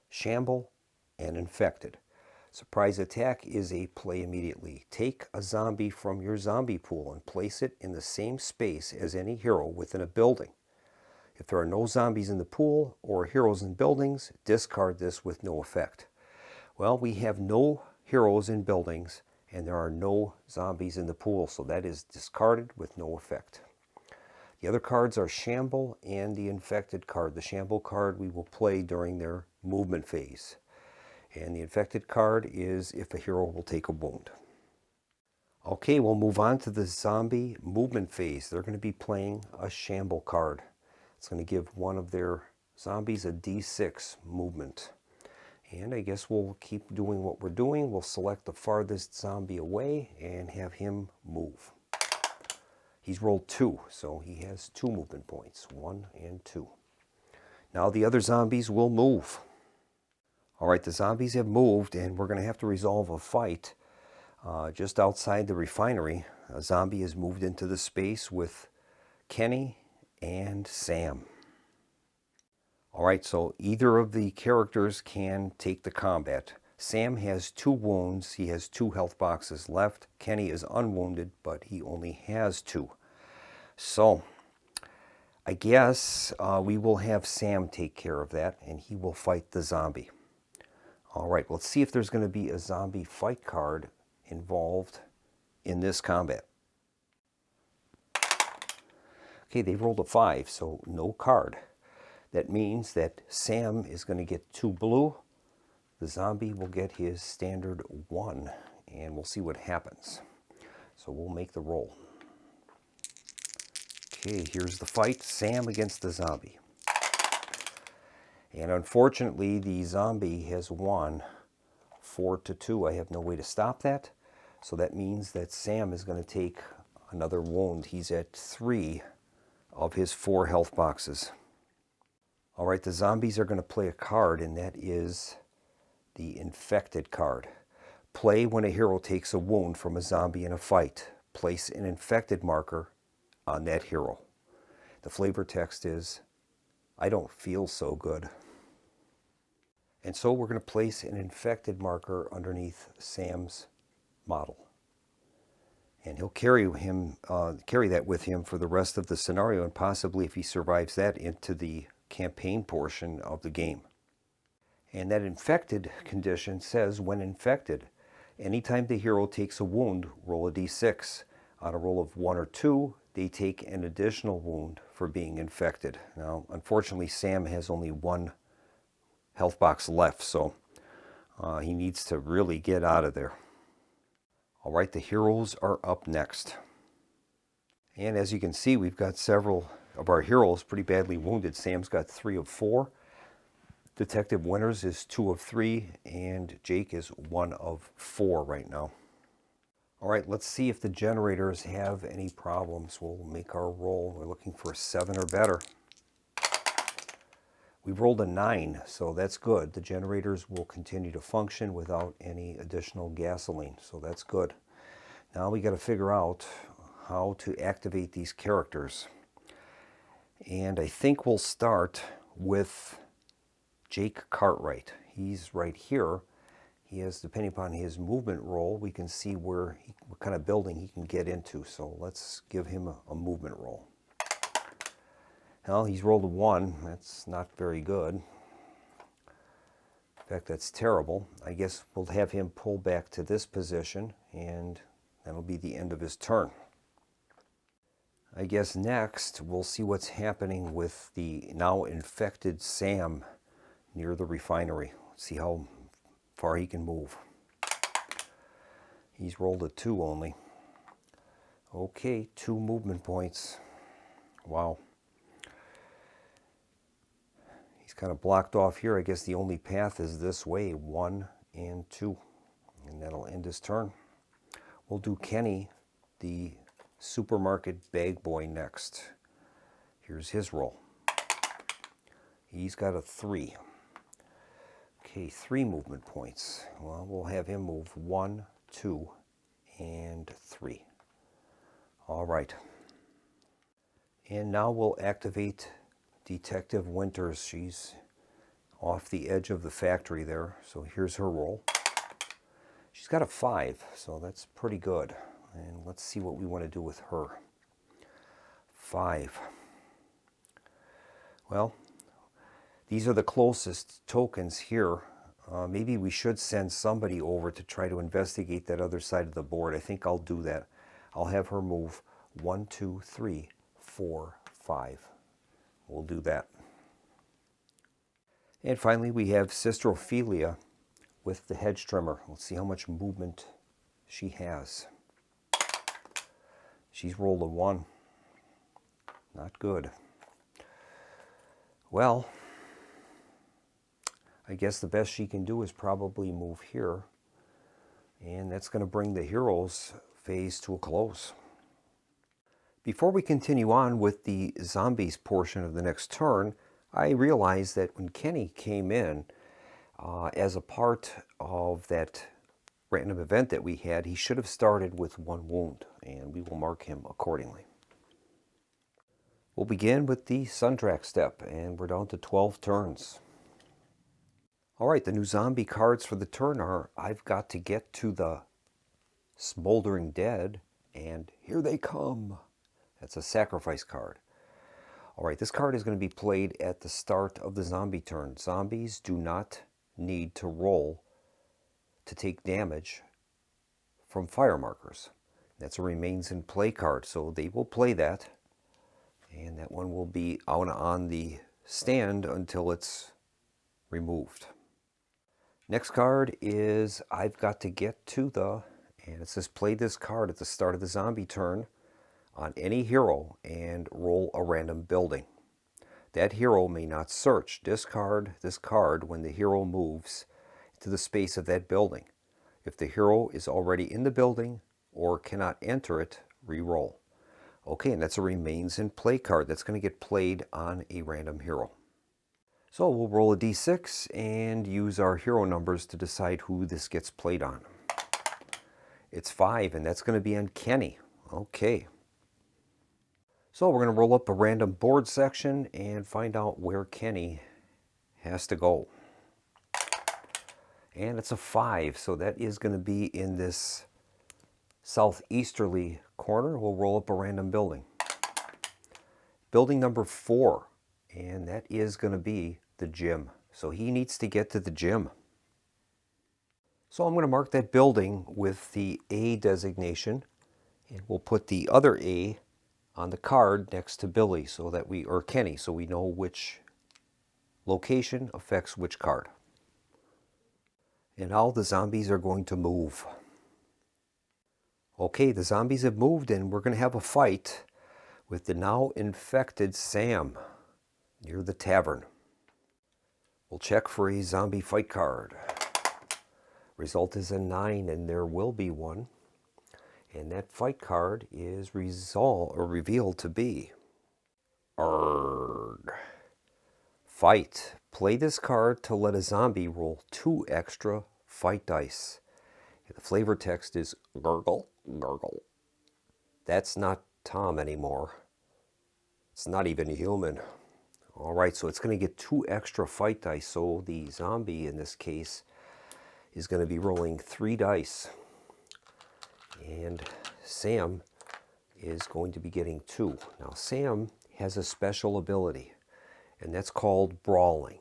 Shamble, and Infected. Surprise Attack is a play immediately. Take a zombie from your zombie pool and place it in the same space as any hero within a building. If there are no zombies in the pool or heroes in buildings, discard this with no effect. Well, we have no heroes in buildings, and there are no zombies in the pool, so that is discarded with no effect. The other cards are Shamble and the Infected card. The Shamble card we will play during their movement phase. And the Infected card is if a hero will take a wound. Okay, we'll move on to the zombie movement phase. They're going to be playing a Shamble card. It's going to give one of their zombies a D6 movement. And I guess we'll keep doing what we're doing. We'll select the farthest zombie away and have him move. He's rolled 2, so he has 2 movement points, 1 and 2. Now the other zombies will move. All right, the zombies have moved, and we're going to have to resolve a fight just outside the refinery. A zombie has moved into the space with Kenny and Sam. All right, so either of the characters can take the combat. Sam has 2 wounds. He has 2 health boxes left. Kenny is unwounded, but he only has 2. So I guess we will have Sam take care of that, and he will fight the zombie. All right, let's see if there's going to be a zombie fight card involved in this combat. Okay, they rolled a 5, so no card. That means that Sam is going to get 2 blue. The zombie will get his standard 1, and we'll see what happens. So we'll make the roll. Okay, here's the fight. Sam against the zombie. And unfortunately, the zombie has won 4-2. I have no way to stop that. So that means that Sam is going to take another wound. He's at 3 of his 4 health boxes. All right, the zombies are going to play a card, and that is the infected card. Play when a hero takes a wound from a zombie in a fight. Place an infected marker on that hero. The flavor text is, I don't feel so good. And so we're going to place an infected marker underneath Sam's model. And he'll carry that with him for the rest of the scenario, and possibly, if he survives that, into the campaign portion of the game. And that infected condition says, when infected, anytime the hero takes a wound, roll a d6. On a roll of 1 or 2, they take an additional wound for being infected. Now, unfortunately, Sam has only 1 health box left, so he needs to really get out of there. All right, the heroes are up next. And as you can see, we've got several of our heroes pretty badly wounded. Sam's got 3 of 4. Detective Winters is 2 of 3, and Jake is 1 of 4 right now. All right, let's see if the generators have any problems. We'll make our roll. We're looking for a 7 or better. We've rolled a 9, so that's good. The generators will continue to function without any additional gasoline, so that's good. Now we got to figure out how to activate these characters. And I think we'll start with Jake Cartwright. He's right here. He has, depending upon his movement roll, we can see what kind of building he can get into. So let's give him a movement roll. Well, he's rolled a 1. That's not very good. In fact, that's terrible. I guess we'll have him pull back to this position, and that'll be the end of his turn. I guess next we'll see what's happening with the now infected Sam near the refinery. See how far he can move. He's rolled a 2 only. Okay, 2 movement points. Wow. He's kind of blocked off here. I guess the only path is this way, 1 and 2. And that'll end his turn. We'll do Kenny, the supermarket bag boy, next. Here's his roll. He's got a 3. Okay, 3 movement points. Well, we'll have him move 1, 2, and 3. All right. And now we'll activate Detective Winters. She's off the edge of the factory there. So here's her roll. She's got a 5, so that's pretty good. And let's see what we want to do with her. 5. Well, these are the closest tokens here. Maybe we should send somebody over to try to investigate that other side of the board. I think I'll do that. I'll have her move 1, 2, 3, 4, 5. We'll do that. And finally, we have Sister Ophelia with the hedge trimmer. Let's see how much movement she has. She's rolled a 1. Not good. Well, I guess the best she can do is probably move here. And that's going to bring the heroes phase to a close. Before we continue on with the zombies portion of the next turn, I realized that when Kenny came in, as a part of that random event that we had, he should have started with 1 wound, and we will mark him accordingly. We'll begin with the Sundrack step, and we're down to 12 turns. All right, the new zombie cards for the turn are, I've got to get to the Smoldering Dead, and Here They Come. That's a sacrifice card. All right, this card is going to be played at the start of the zombie turn. Zombies do not need to roll to take damage from fire markers. That's a remains in play card, so they will play that. And that one will be out on the stand until it's removed. Next card is I've got to get to the, and it says play this card at the start of the zombie turn on any hero and roll a random building. That hero may not search. Discard this card when the hero moves to the space of that building. If the hero is already in the building or cannot enter it, re-roll. Okay, and that's a remains in play card. That's going to get played on a random hero. So we'll roll a d6 and use our hero numbers to decide who this gets played on. It's 5, and that's going to be on Kenny. Okay. So we're going to roll up a random board section and find out where Kenny has to go. And it's a 5, so that is going to be in this southeasterly corner. We'll roll up a random building. Building number 4, and that is going to be the gym. So he needs to get to the gym. So I'm going to mark that building with the A designation, and we'll put the other A on the card next to Billy so that or Kenny, so we know which location affects which card. And now the zombies are going to move. Okay, the zombies have moved, and we're going to have a fight with the now infected Sam near the tavern. We'll check for a zombie fight card. Result is a 9, and there will be one. And that fight card is revealed to be Arrgh. Fight. Play this card to let a zombie roll 2 extra fight dice. And the flavor text is gurgle, gurgle. That's not Tom anymore. It's not even human. All right, so it's going to get 2 extra fight dice. So the zombie in this case is going to be rolling 3 dice. And Sam is going to be getting 2. Now Sam has a special ability, and that's called Brawling.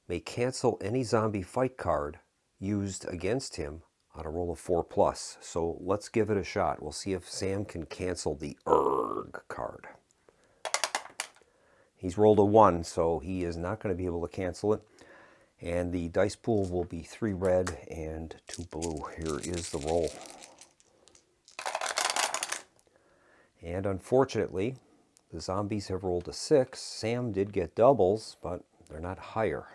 May cancel any zombie fight card used against him on a roll of 4+. So let's give it a shot. We'll see if Sam can cancel the Arrgh card. He's rolled a 1, so he is not going to be able to cancel it. And the dice pool will be 3 red and 2 blue. Here is the roll. And unfortunately, the zombies have rolled a 6. Sam did get doubles, but they're not higher.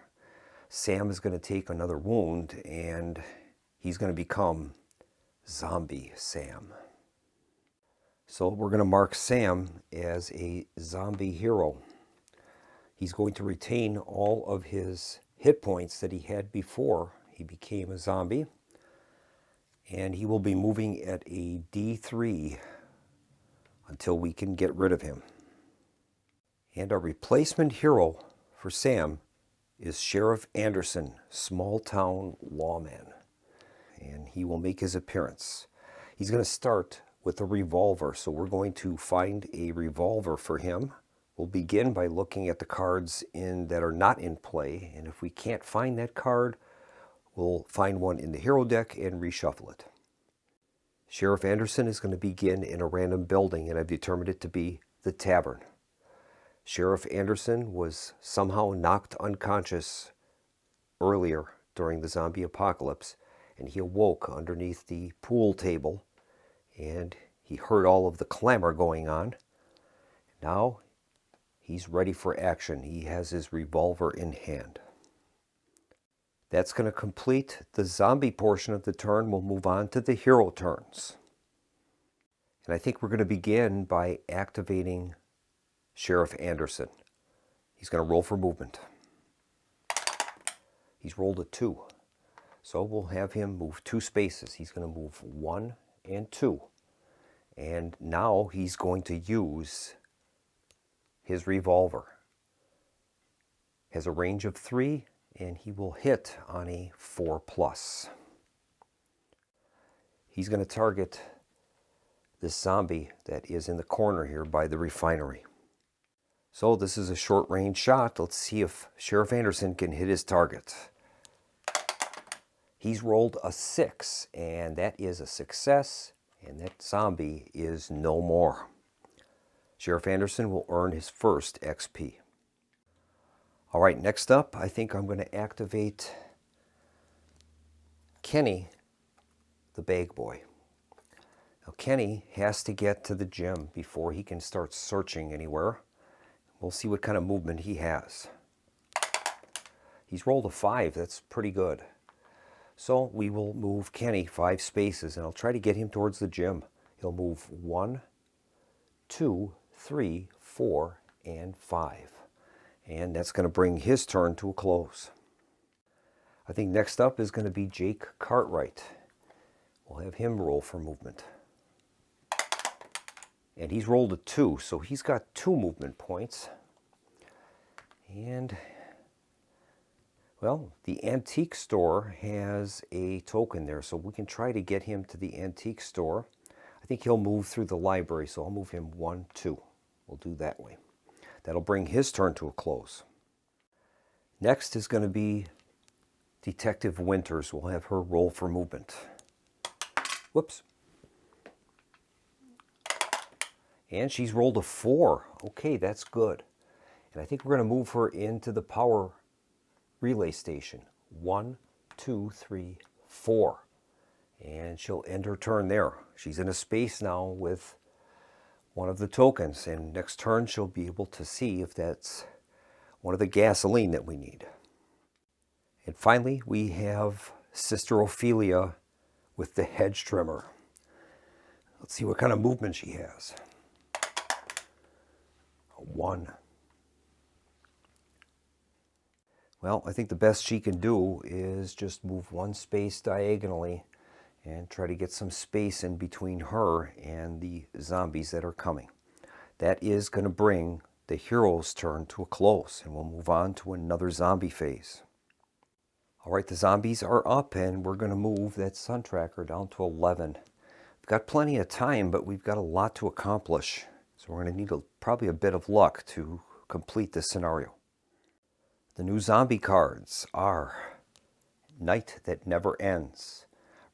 Sam is going to take another wound, and he's going to become Zombie Sam. So we're going to mark Sam as a zombie hero. He's going to retain all of his hit points that he had before he became a zombie, and he will be moving at a D3 until we can get rid of him. And our replacement hero for Sam is Sheriff Anderson, small town lawman, and he will make his appearance. He's going to start with a revolver, so we're going to find a revolver for him. We'll begin by looking at the cards that are not in play, and if we can't find that card, we'll find one in the hero deck and reshuffle it. Sheriff Anderson is going to begin in a random building, and I've determined it to be the tavern. Sheriff Anderson was somehow knocked unconscious earlier during the zombie apocalypse, and he awoke underneath the pool table, and he heard all of the clamor going on. Now he's ready for action. He has his revolver in hand. That's going to complete the zombie portion of the turn. We'll move on to the hero turns. And I think we're going to begin by activating Sheriff Anderson. He's going to roll for movement. He's rolled a 2. So we'll have him move 2 spaces. He's going to move 1 and 2. And now he's going to use his revolver. Has a range of 3, and he will hit on a 4+. He's going to target this zombie that is in the corner here by the refinery. So this is a short range shot. Let's see if Sheriff Anderson can hit his target. He's rolled a 6, and that is a success, and that zombie is no more. Sheriff Anderson will earn his first XP. All right, next up, I think I'm going to activate Kenny, the bag boy. Now, Kenny has to get to the gym before he can start searching anywhere. We'll see what kind of movement he has. He's rolled a 5. That's pretty good. So we will move Kenny 5 spaces, and I'll try to get him towards the gym. He'll move 1, 2, 3, 4, and 5. And that's going to bring his turn to a close. I think next up is going to be Jake Cartwright. We'll have him roll for movement. And he's rolled a 2, so he's got 2 movement points. And, well, the antique store has a token there, so we can try to get him to the antique store. I think he'll move through the library, so I'll move him 1, 2. We'll do that way. That'll bring his turn to a close. Next is going to be Detective Winters. We'll have her roll for movement. Whoops. And she's rolled a 4. Okay, that's good. And I think we're going to move her into the power relay station. 1, 2, 3, 4. And she'll end her turn there. She's in a space now with one of the tokens. And next turn she'll be able to see if that's one of the gasoline that we need. And finally, we have Sister Ophelia with the hedge trimmer. Let's see what kind of movement she has. 1. Well, I think the best she can do is just move 1 space diagonally and try to get some space in between her and the zombies that are coming. That is going to bring the hero's turn to a close, and we'll move on to another zombie phase. All right, the zombies are up, and we're going to move that sun tracker down to 11. We've got plenty of time, but we've got a lot to accomplish. So we're going to need probably a bit of luck to complete this scenario. The new zombie cards are Night That Never Ends,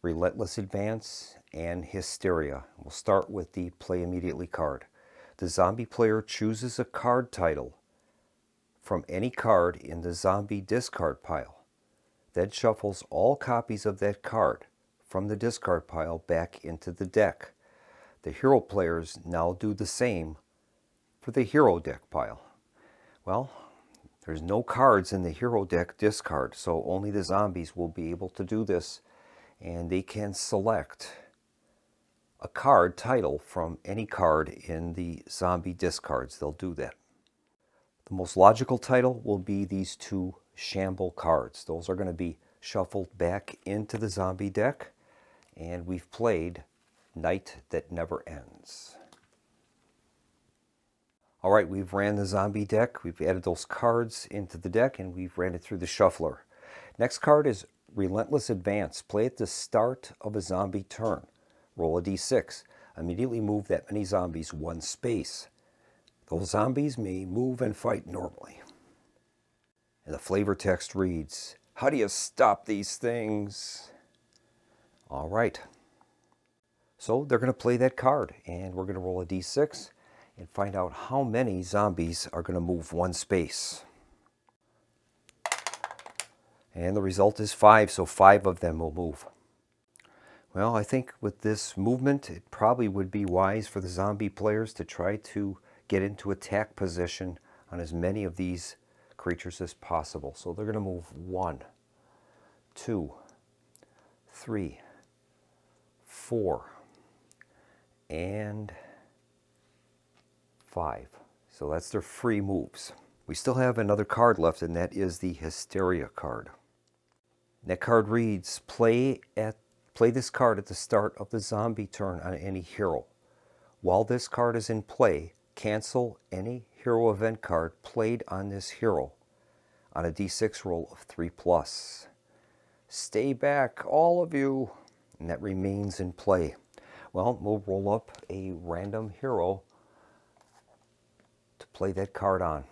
Relentless Advance, and Hysteria. We'll start with the Play Immediately card. The zombie player chooses a card title from any card in the zombie discard pile, then shuffles all copies of that card from the discard pile back into the deck. The hero players now do the same for the hero deck pile. Well, there's no cards in the hero deck discard, so only the zombies will be able to do this, and they can select a card title from any card in the zombie discards. They'll do that. The most logical title will be these 2 shamble cards. Those are going to be shuffled back into the zombie deck, and we've played Night That Never Ends. All right, we've ran the zombie deck. We've added those cards into the deck, and we've ran it through the shuffler. Next card is Relentless Advance. Play at the start of a zombie turn. Roll a d6. Immediately move that many zombies 1 space. Those zombies may move and fight normally. And the flavor text reads, "How do you stop these things?" All right. So they're going to play that card, and we're going to roll a d6 and find out how many zombies are going to move 1 space. And the result is 5, so 5 of them will move. Well, I think with this movement, it probably would be wise for the zombie players to try to get into attack position on as many of these creatures as possible. So they're going to move 1, 2, 3, 4, and 5. So that's their free moves. We still have another card left, and that is the Hysteria card. That card reads, play this card at the start of the zombie turn on any hero. While this card is in play, cancel any hero event card played on this hero on a d6 roll of 3+. Stay back, all of you. And that remains in play. Well, we'll roll up a random hero to play that card on.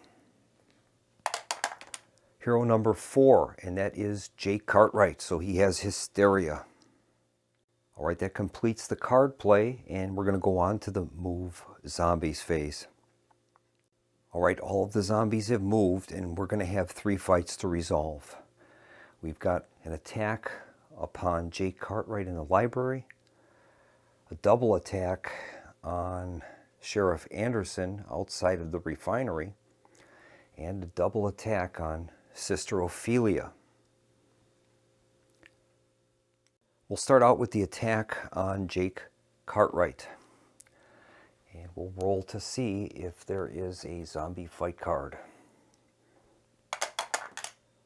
Hero number 4, and that is Jake Cartwright, so he has Hysteria. All right, that completes the card play, and we're going to go on to the move zombies phase. All right, all of the zombies have moved, and we're going to have 3 fights to resolve. We've got an attack upon Jake Cartwright in the library, a double attack on Sheriff Anderson outside of the refinery, and a double attack on Sister Ophelia. We'll start out with the attack on Jake Cartwright. And we'll roll to see if there is a zombie fight card.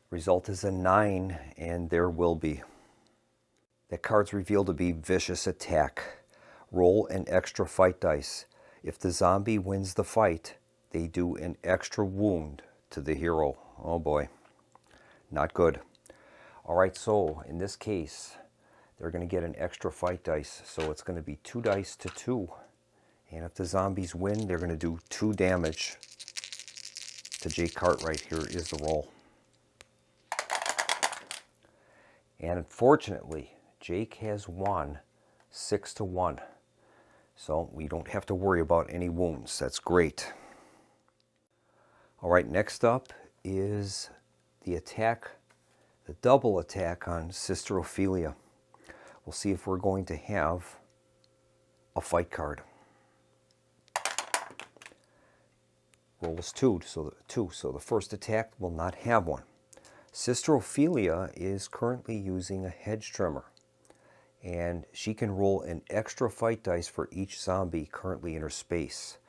Result is a 9, and there will be. That card's revealed to be Vicious Attack. Roll an extra fight dice. If the zombie wins the fight, they do an extra wound to the hero. Oh boy, not good. All right, so in this case, they're going to get an extra fight dice. So it's going to be 2 dice to 2. And if the zombies win, they're going to do 2 damage to Jake Cartwright. Here is the roll. And unfortunately, Jake has won 6-1. So we don't have to worry about any wounds. That's great. All right, next up is the attack, the double attack on Sister Ophelia. We'll see if we're going to have a fight card. Roll is 2, so the first attack will not have one. Sister Ophelia is currently using a hedge trimmer, and she can roll an extra fight dice for each zombie currently in her space.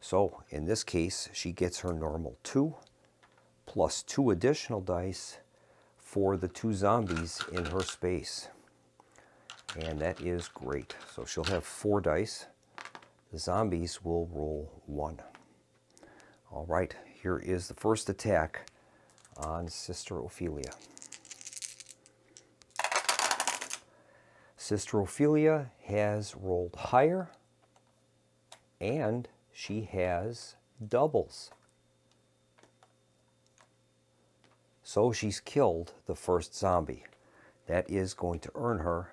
So in this case, she gets her normal 2 plus 2 additional dice for the 2 zombies in her space. And that is great. So she'll have 4 dice. The zombies will roll 1. All right, here is the first attack on Sister Ophelia. Sister Ophelia has rolled higher, and she has doubles. So she's killed the first zombie. That is going to earn her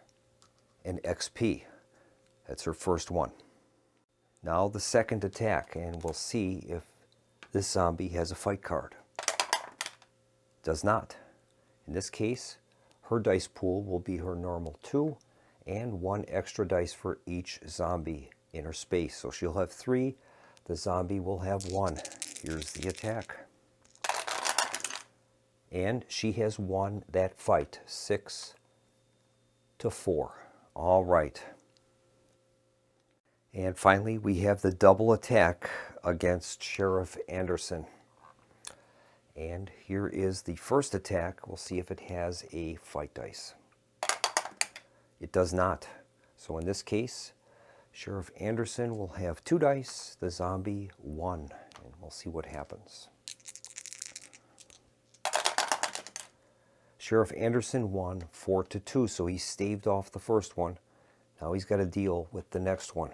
an XP. That's her first one. Now the second attack, and we'll see if this zombie has a fight card. Does not. In this case, her dice pool will be her normal 2 and 1 extra dice for each zombie in her space. So she'll have 3. The zombie will have 1. Here's the attack. And she has won that fight 6-4. All right. And finally, we have the double attack against Sheriff Anderson. And here is the first attack. We'll see if it has a fight dice. It does not. So in this case, Sheriff Anderson will have 2 dice, the zombie 1. And we'll see what happens. Sheriff Anderson won 4-2, so he staved off the first one. Now he's got to deal with the next one.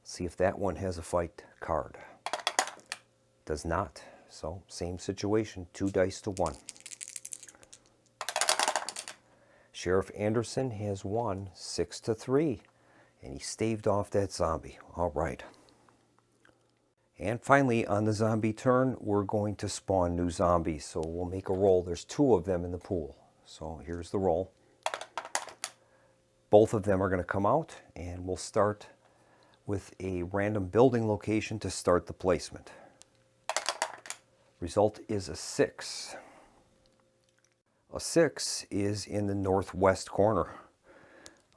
See if that one has a fight card. Does not. So same situation, 2 dice to 1. Sheriff Anderson has won 6-3, and he staved off that zombie. All right. And finally, on the zombie turn, we're going to spawn new zombies. So we'll make a roll. There's 2 of them in the pool. So here's the roll. Both of them are going to come out, and we'll start with a random building location to start the placement. Result is a 6. A 6 is in the northwest corner.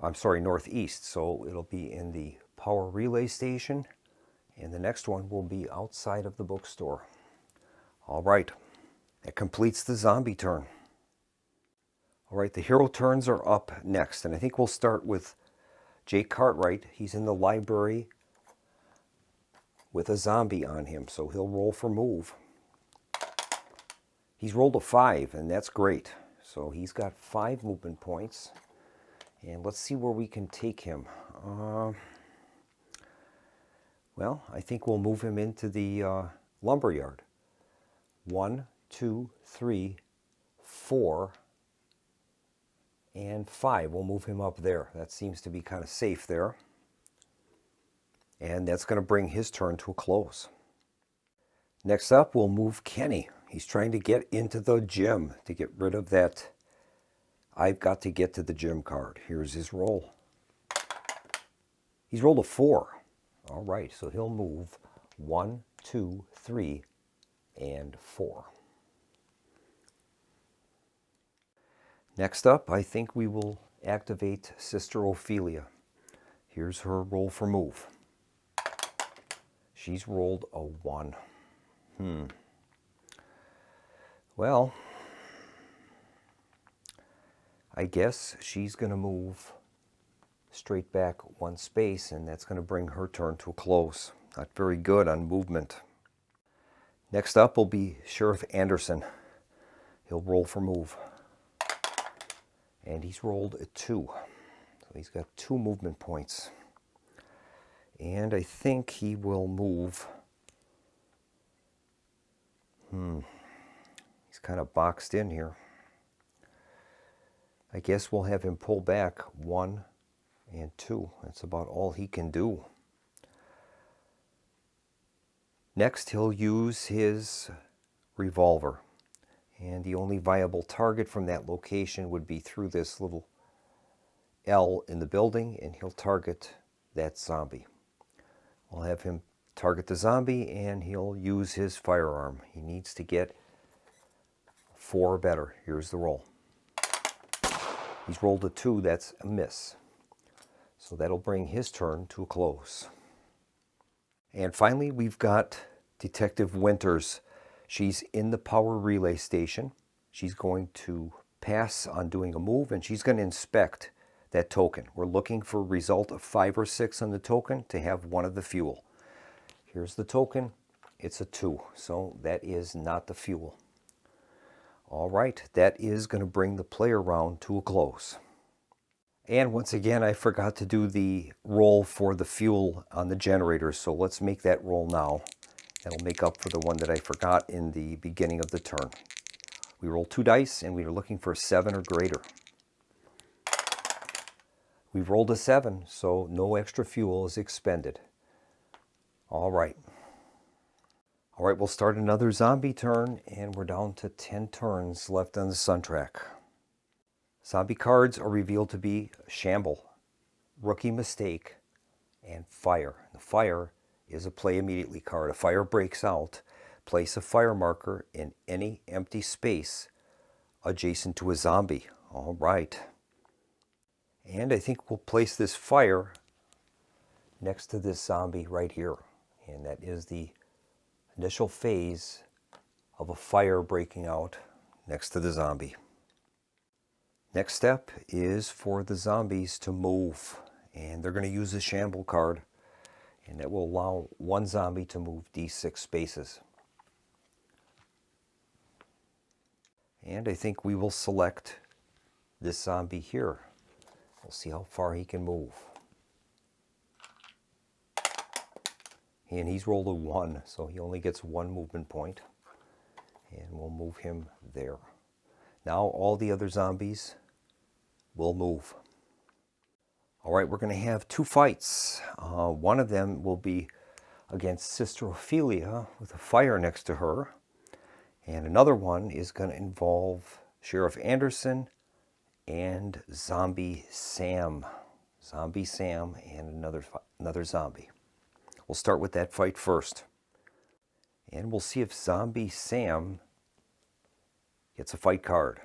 I'm sorry, northeast. So it'll be in the power relay station, and the next one will be outside of the bookstore. All right, that completes the zombie turn. All right, the hero turns are up next, and I think we'll start with Jake Cartwright. He's in the library with a zombie on him, so he'll roll for move. He's rolled a 5, and that's great. So he's got 5 movement points, and let's see where we can take him. Well, I think we'll move him into the lumber yard. 1, 2, 3, 4, and 5. We'll move him up there. That seems to be kind of safe there. And that's going to bring his turn to a close. Next up, we'll move Kenny. He's trying to get into the gym to get rid of that I've got to get to the gym card. Here's his roll. He's rolled a 4. All right, so he'll move 1, 2, 3, and 4. Next up, I think we will activate Sister Ophelia. Here's her roll for move. She's rolled a 1. Well, I guess she's going to move straight back 1 space, and that's going to bring her turn to a close. Not very good on movement. Next up will be Sheriff Anderson. He'll roll for move. And he's rolled a 2. So he's got 2 movement points. And I think he will move. He's kind of boxed in here. I guess we'll have him pull back 1 and 2. That's about all he can do. Next, he'll use his revolver. And the only viable target from that location would be through this little L in the building, and he'll target that zombie. I'll have him target the zombie, and he'll use his firearm. He needs to get 4 or better. Here's the roll. He's rolled a 2. That's a miss. So that'll bring his turn to a close. And finally, we've got Detective Winters. She's in the power relay station. She's going to pass on doing a move, and she's going to inspect that token. We're looking for a result of 5 or 6 on the token to have 1 of the fuel. Here's the token. It's a 2, so that is not the fuel. All right, that is going to bring the player round to a close. And once again, I forgot to do the roll for the fuel on the generator, so let's make that roll now. That'll make up for the one that I forgot in the beginning of the turn. We roll 2 dice, and we are looking for 7 or greater. We've rolled a 7, so no extra fuel is expended. All right. All right, we'll start another zombie turn, and we're down to 10 turns left on the sun track. Zombie cards are revealed to be Shamble, Rookie Mistake, and Fire. The Fire is a play immediately card. A fire breaks out. Place a fire marker in any empty space adjacent to a zombie. All right. And I think we'll place this fire next to this zombie right here. And that is the initial phase of a fire breaking out next to the zombie. Next step is for the zombies to move. And they're going to use the Shamble card. And that will allow 1 zombie to move d6 spaces. And I think we will select this zombie here. We'll see how far he can move. And he's rolled a 1, so he only gets 1 movement point. And we'll move him there. Now all the other zombies will move. All right, we're going to have 2 fights. One of them will be against Sister Ophelia with a fire next to her. And another one is going to involve Sheriff Anderson and Zombie Sam. Zombie Sam and another zombie. We'll start with that fight first. And we'll see if Zombie Sam gets a fight card.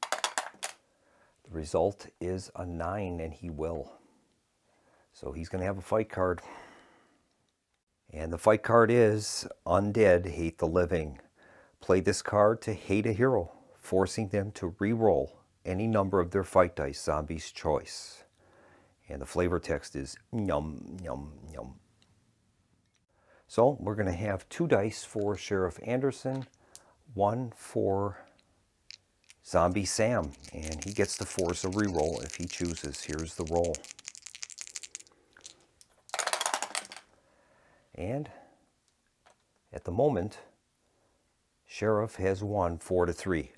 The result is a 9, and he will. So he's going to have a fight card. And the fight card is Undead Hate the Living. Play this card to hate a hero, forcing them to re-roll any number of their fight dice, zombie's choice. And the flavor text is yum, yum, yum. So we're going to have 2 dice for Sheriff Anderson, 1 for Zombie Sam, and he gets to force a re-roll if he chooses. Here's the roll. And at the moment, Sheriff has won 4-3.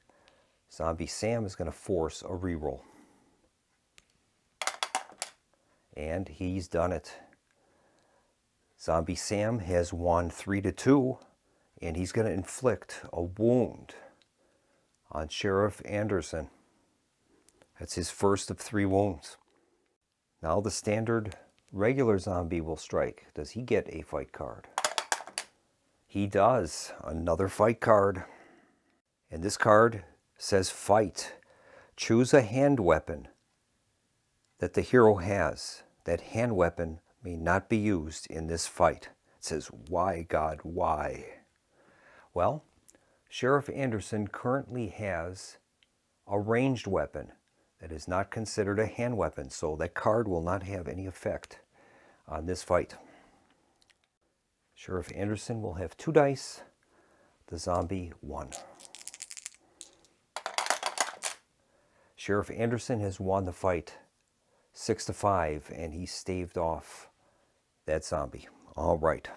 Zombie Sam is going to force a re-roll. And he's done it. Zombie Sam has won 3-2, and he's going to inflict a wound on Sheriff Anderson. That's his first of 3 wounds. Now the standard regular zombie will strike. Does he get a fight card? He does. Another fight card. And this card says fight. Choose a hand weapon that the hero has. That hand weapon may not be used in this fight. It says, why, God, why? Well, Sheriff Anderson currently has a ranged weapon that is not considered a hand weapon, so that card will not have any effect on this fight. Sheriff Anderson will have 2 dice, the zombie 1. Sheriff Anderson has won the fight 6-5, and he staved off that zombie. All right.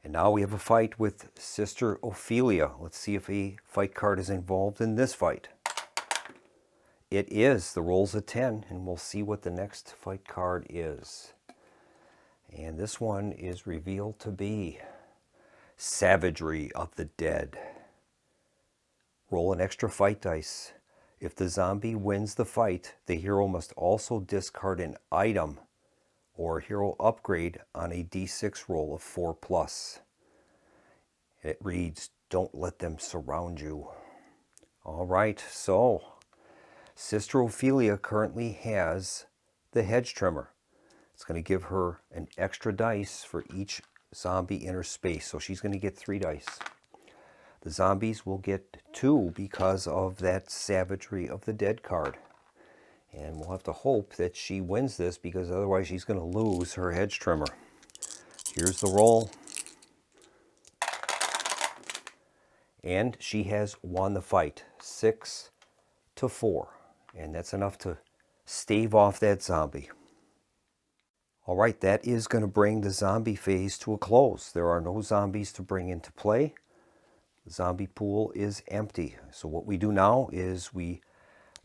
And now we have a fight with Sister Ophelia. Let's see if a fight card is involved in this fight. It is. The roll's a 10, and we'll see what the next fight card is. And this one is revealed to be Savagery of the Dead. Roll an extra fight dice. If the zombie wins the fight, the hero must also discard an item or hero upgrade on a d6 roll of 4+. It reads, don't let them surround you. All right, so Sister Ophelia currently has the hedge trimmer. It's going to give her an extra dice for each zombie in her space, so she's going to get 3 dice. The zombies will get 2 because of that Savagery of the Dead card. And we'll have to hope that she wins this, because otherwise she's going to lose her hedge trimmer. Here's the roll. And she has won the fight 6-4. And that's enough to stave off that zombie. All right, that is going to bring the zombie phase to a close. There are no zombies to bring into play. The zombie pool is empty. So what we do now is we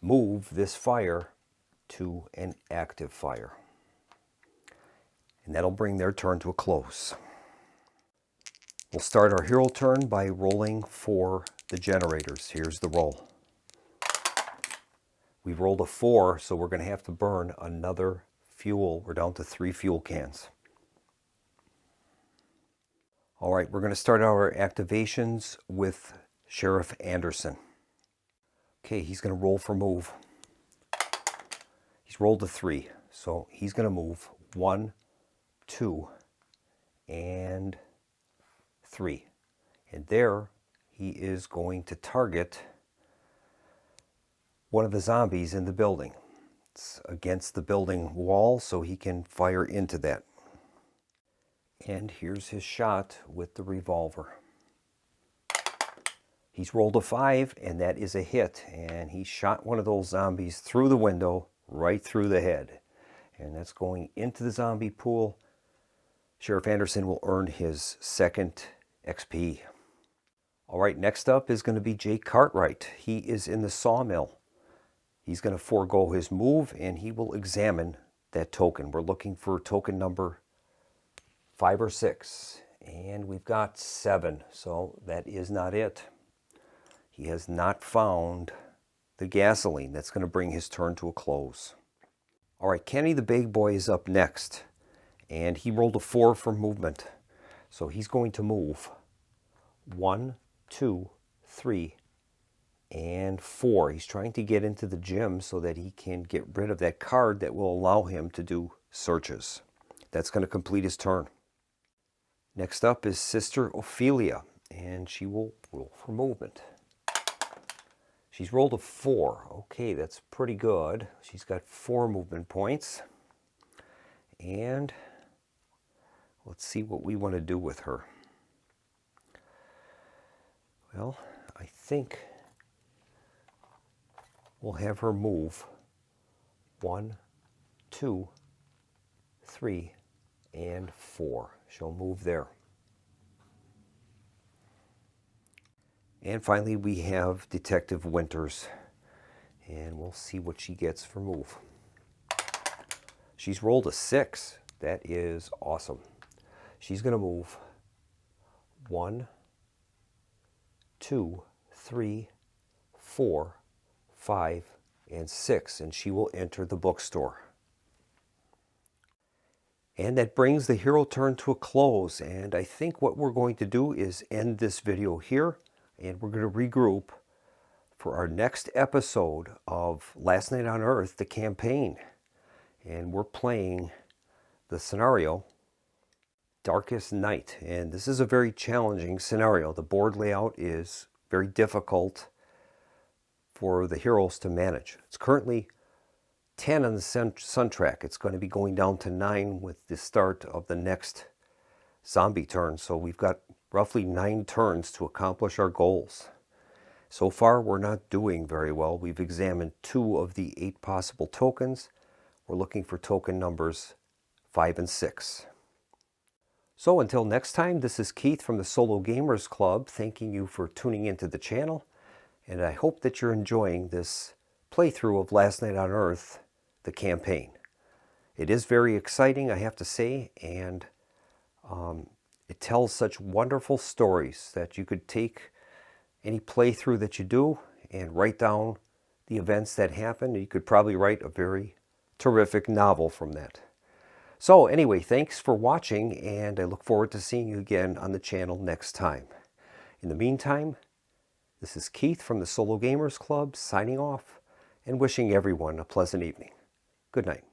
move this fire to an active fire. And that'll bring their turn to a close. We'll start our hero turn by rolling for the generators. Here's the roll. We've rolled a 4, so we're going to have to burn another fuel. We're down to 3 fuel cans. All right, we're going to start our activations with Sheriff Anderson. Okay, he's going to roll for move. He's rolled a 3, so he's going to move 1, 2, and 3. And there he is going to target one of the zombies in the building. It's against the building wall, so he can fire into that. And here's his shot with the revolver. He's rolled a 5, and that is a hit. And he shot one of those zombies through the window, right through the head. And that's going into the zombie pool. Sheriff Anderson will earn his 2nd XP. All right, next up is going to be Jake Cartwright. He is in the sawmill. He's going to forego his move, and he will examine that token. We're looking for token number 5 or 6, and we've got 7, so that is not it. He has not found the gasoline. That's going to bring his turn to a close. All right, Kenny the Big Boy is up next, and he rolled a 4 for movement. So he's going to move 1, 2, 3, and 4. He's trying to get into the gym so that he can get rid of that card that will allow him to do searches. That's going to complete his turn. Next up is Sister Ophelia, and she will roll for movement. She's rolled a 4. Okay, that's pretty good. She's got 4 movement points. And let's see what we want to do with her. Well, I think we'll have her move 1, 2, 3, and 4. She'll move there. And finally, we have Detective Winters, and we'll see what she gets for move. She's rolled a 6. That is awesome. She's going to move 1, 2, 3, 4, 5, and 6, and she will enter the bookstore. And that brings the hero turn to a close, and I think what we're going to do is end this video here, and we're going to regroup for our next episode of Last Night on Earth, the campaign. And we're playing the scenario Darkest Night, and this is a very challenging scenario. The board layout is very difficult for the heroes to manage. It's currently 10 on the sun track. It's going to be going down to 9 with the start of the next zombie turn. So we've got roughly 9 turns to accomplish our goals. So far, we're not doing very well. We've examined 2 of the 8 possible tokens. We're looking for token numbers 5 and 6. So until next time, this is Keith from the Solo Gamers Club, thanking you for tuning into the channel. And I hope that you're enjoying this playthrough of Last Night on Earth, the campaign. It is very exciting, I have to say, and it tells such wonderful stories that you could take any playthrough that you do and write down the events that happen. You could probably write a very terrific novel from that. So anyway, thanks for watching, and I look forward to seeing you again on the channel next time. In the meantime, this is Keith from the Solo Gamers Club signing off and wishing everyone a pleasant evening. Good night.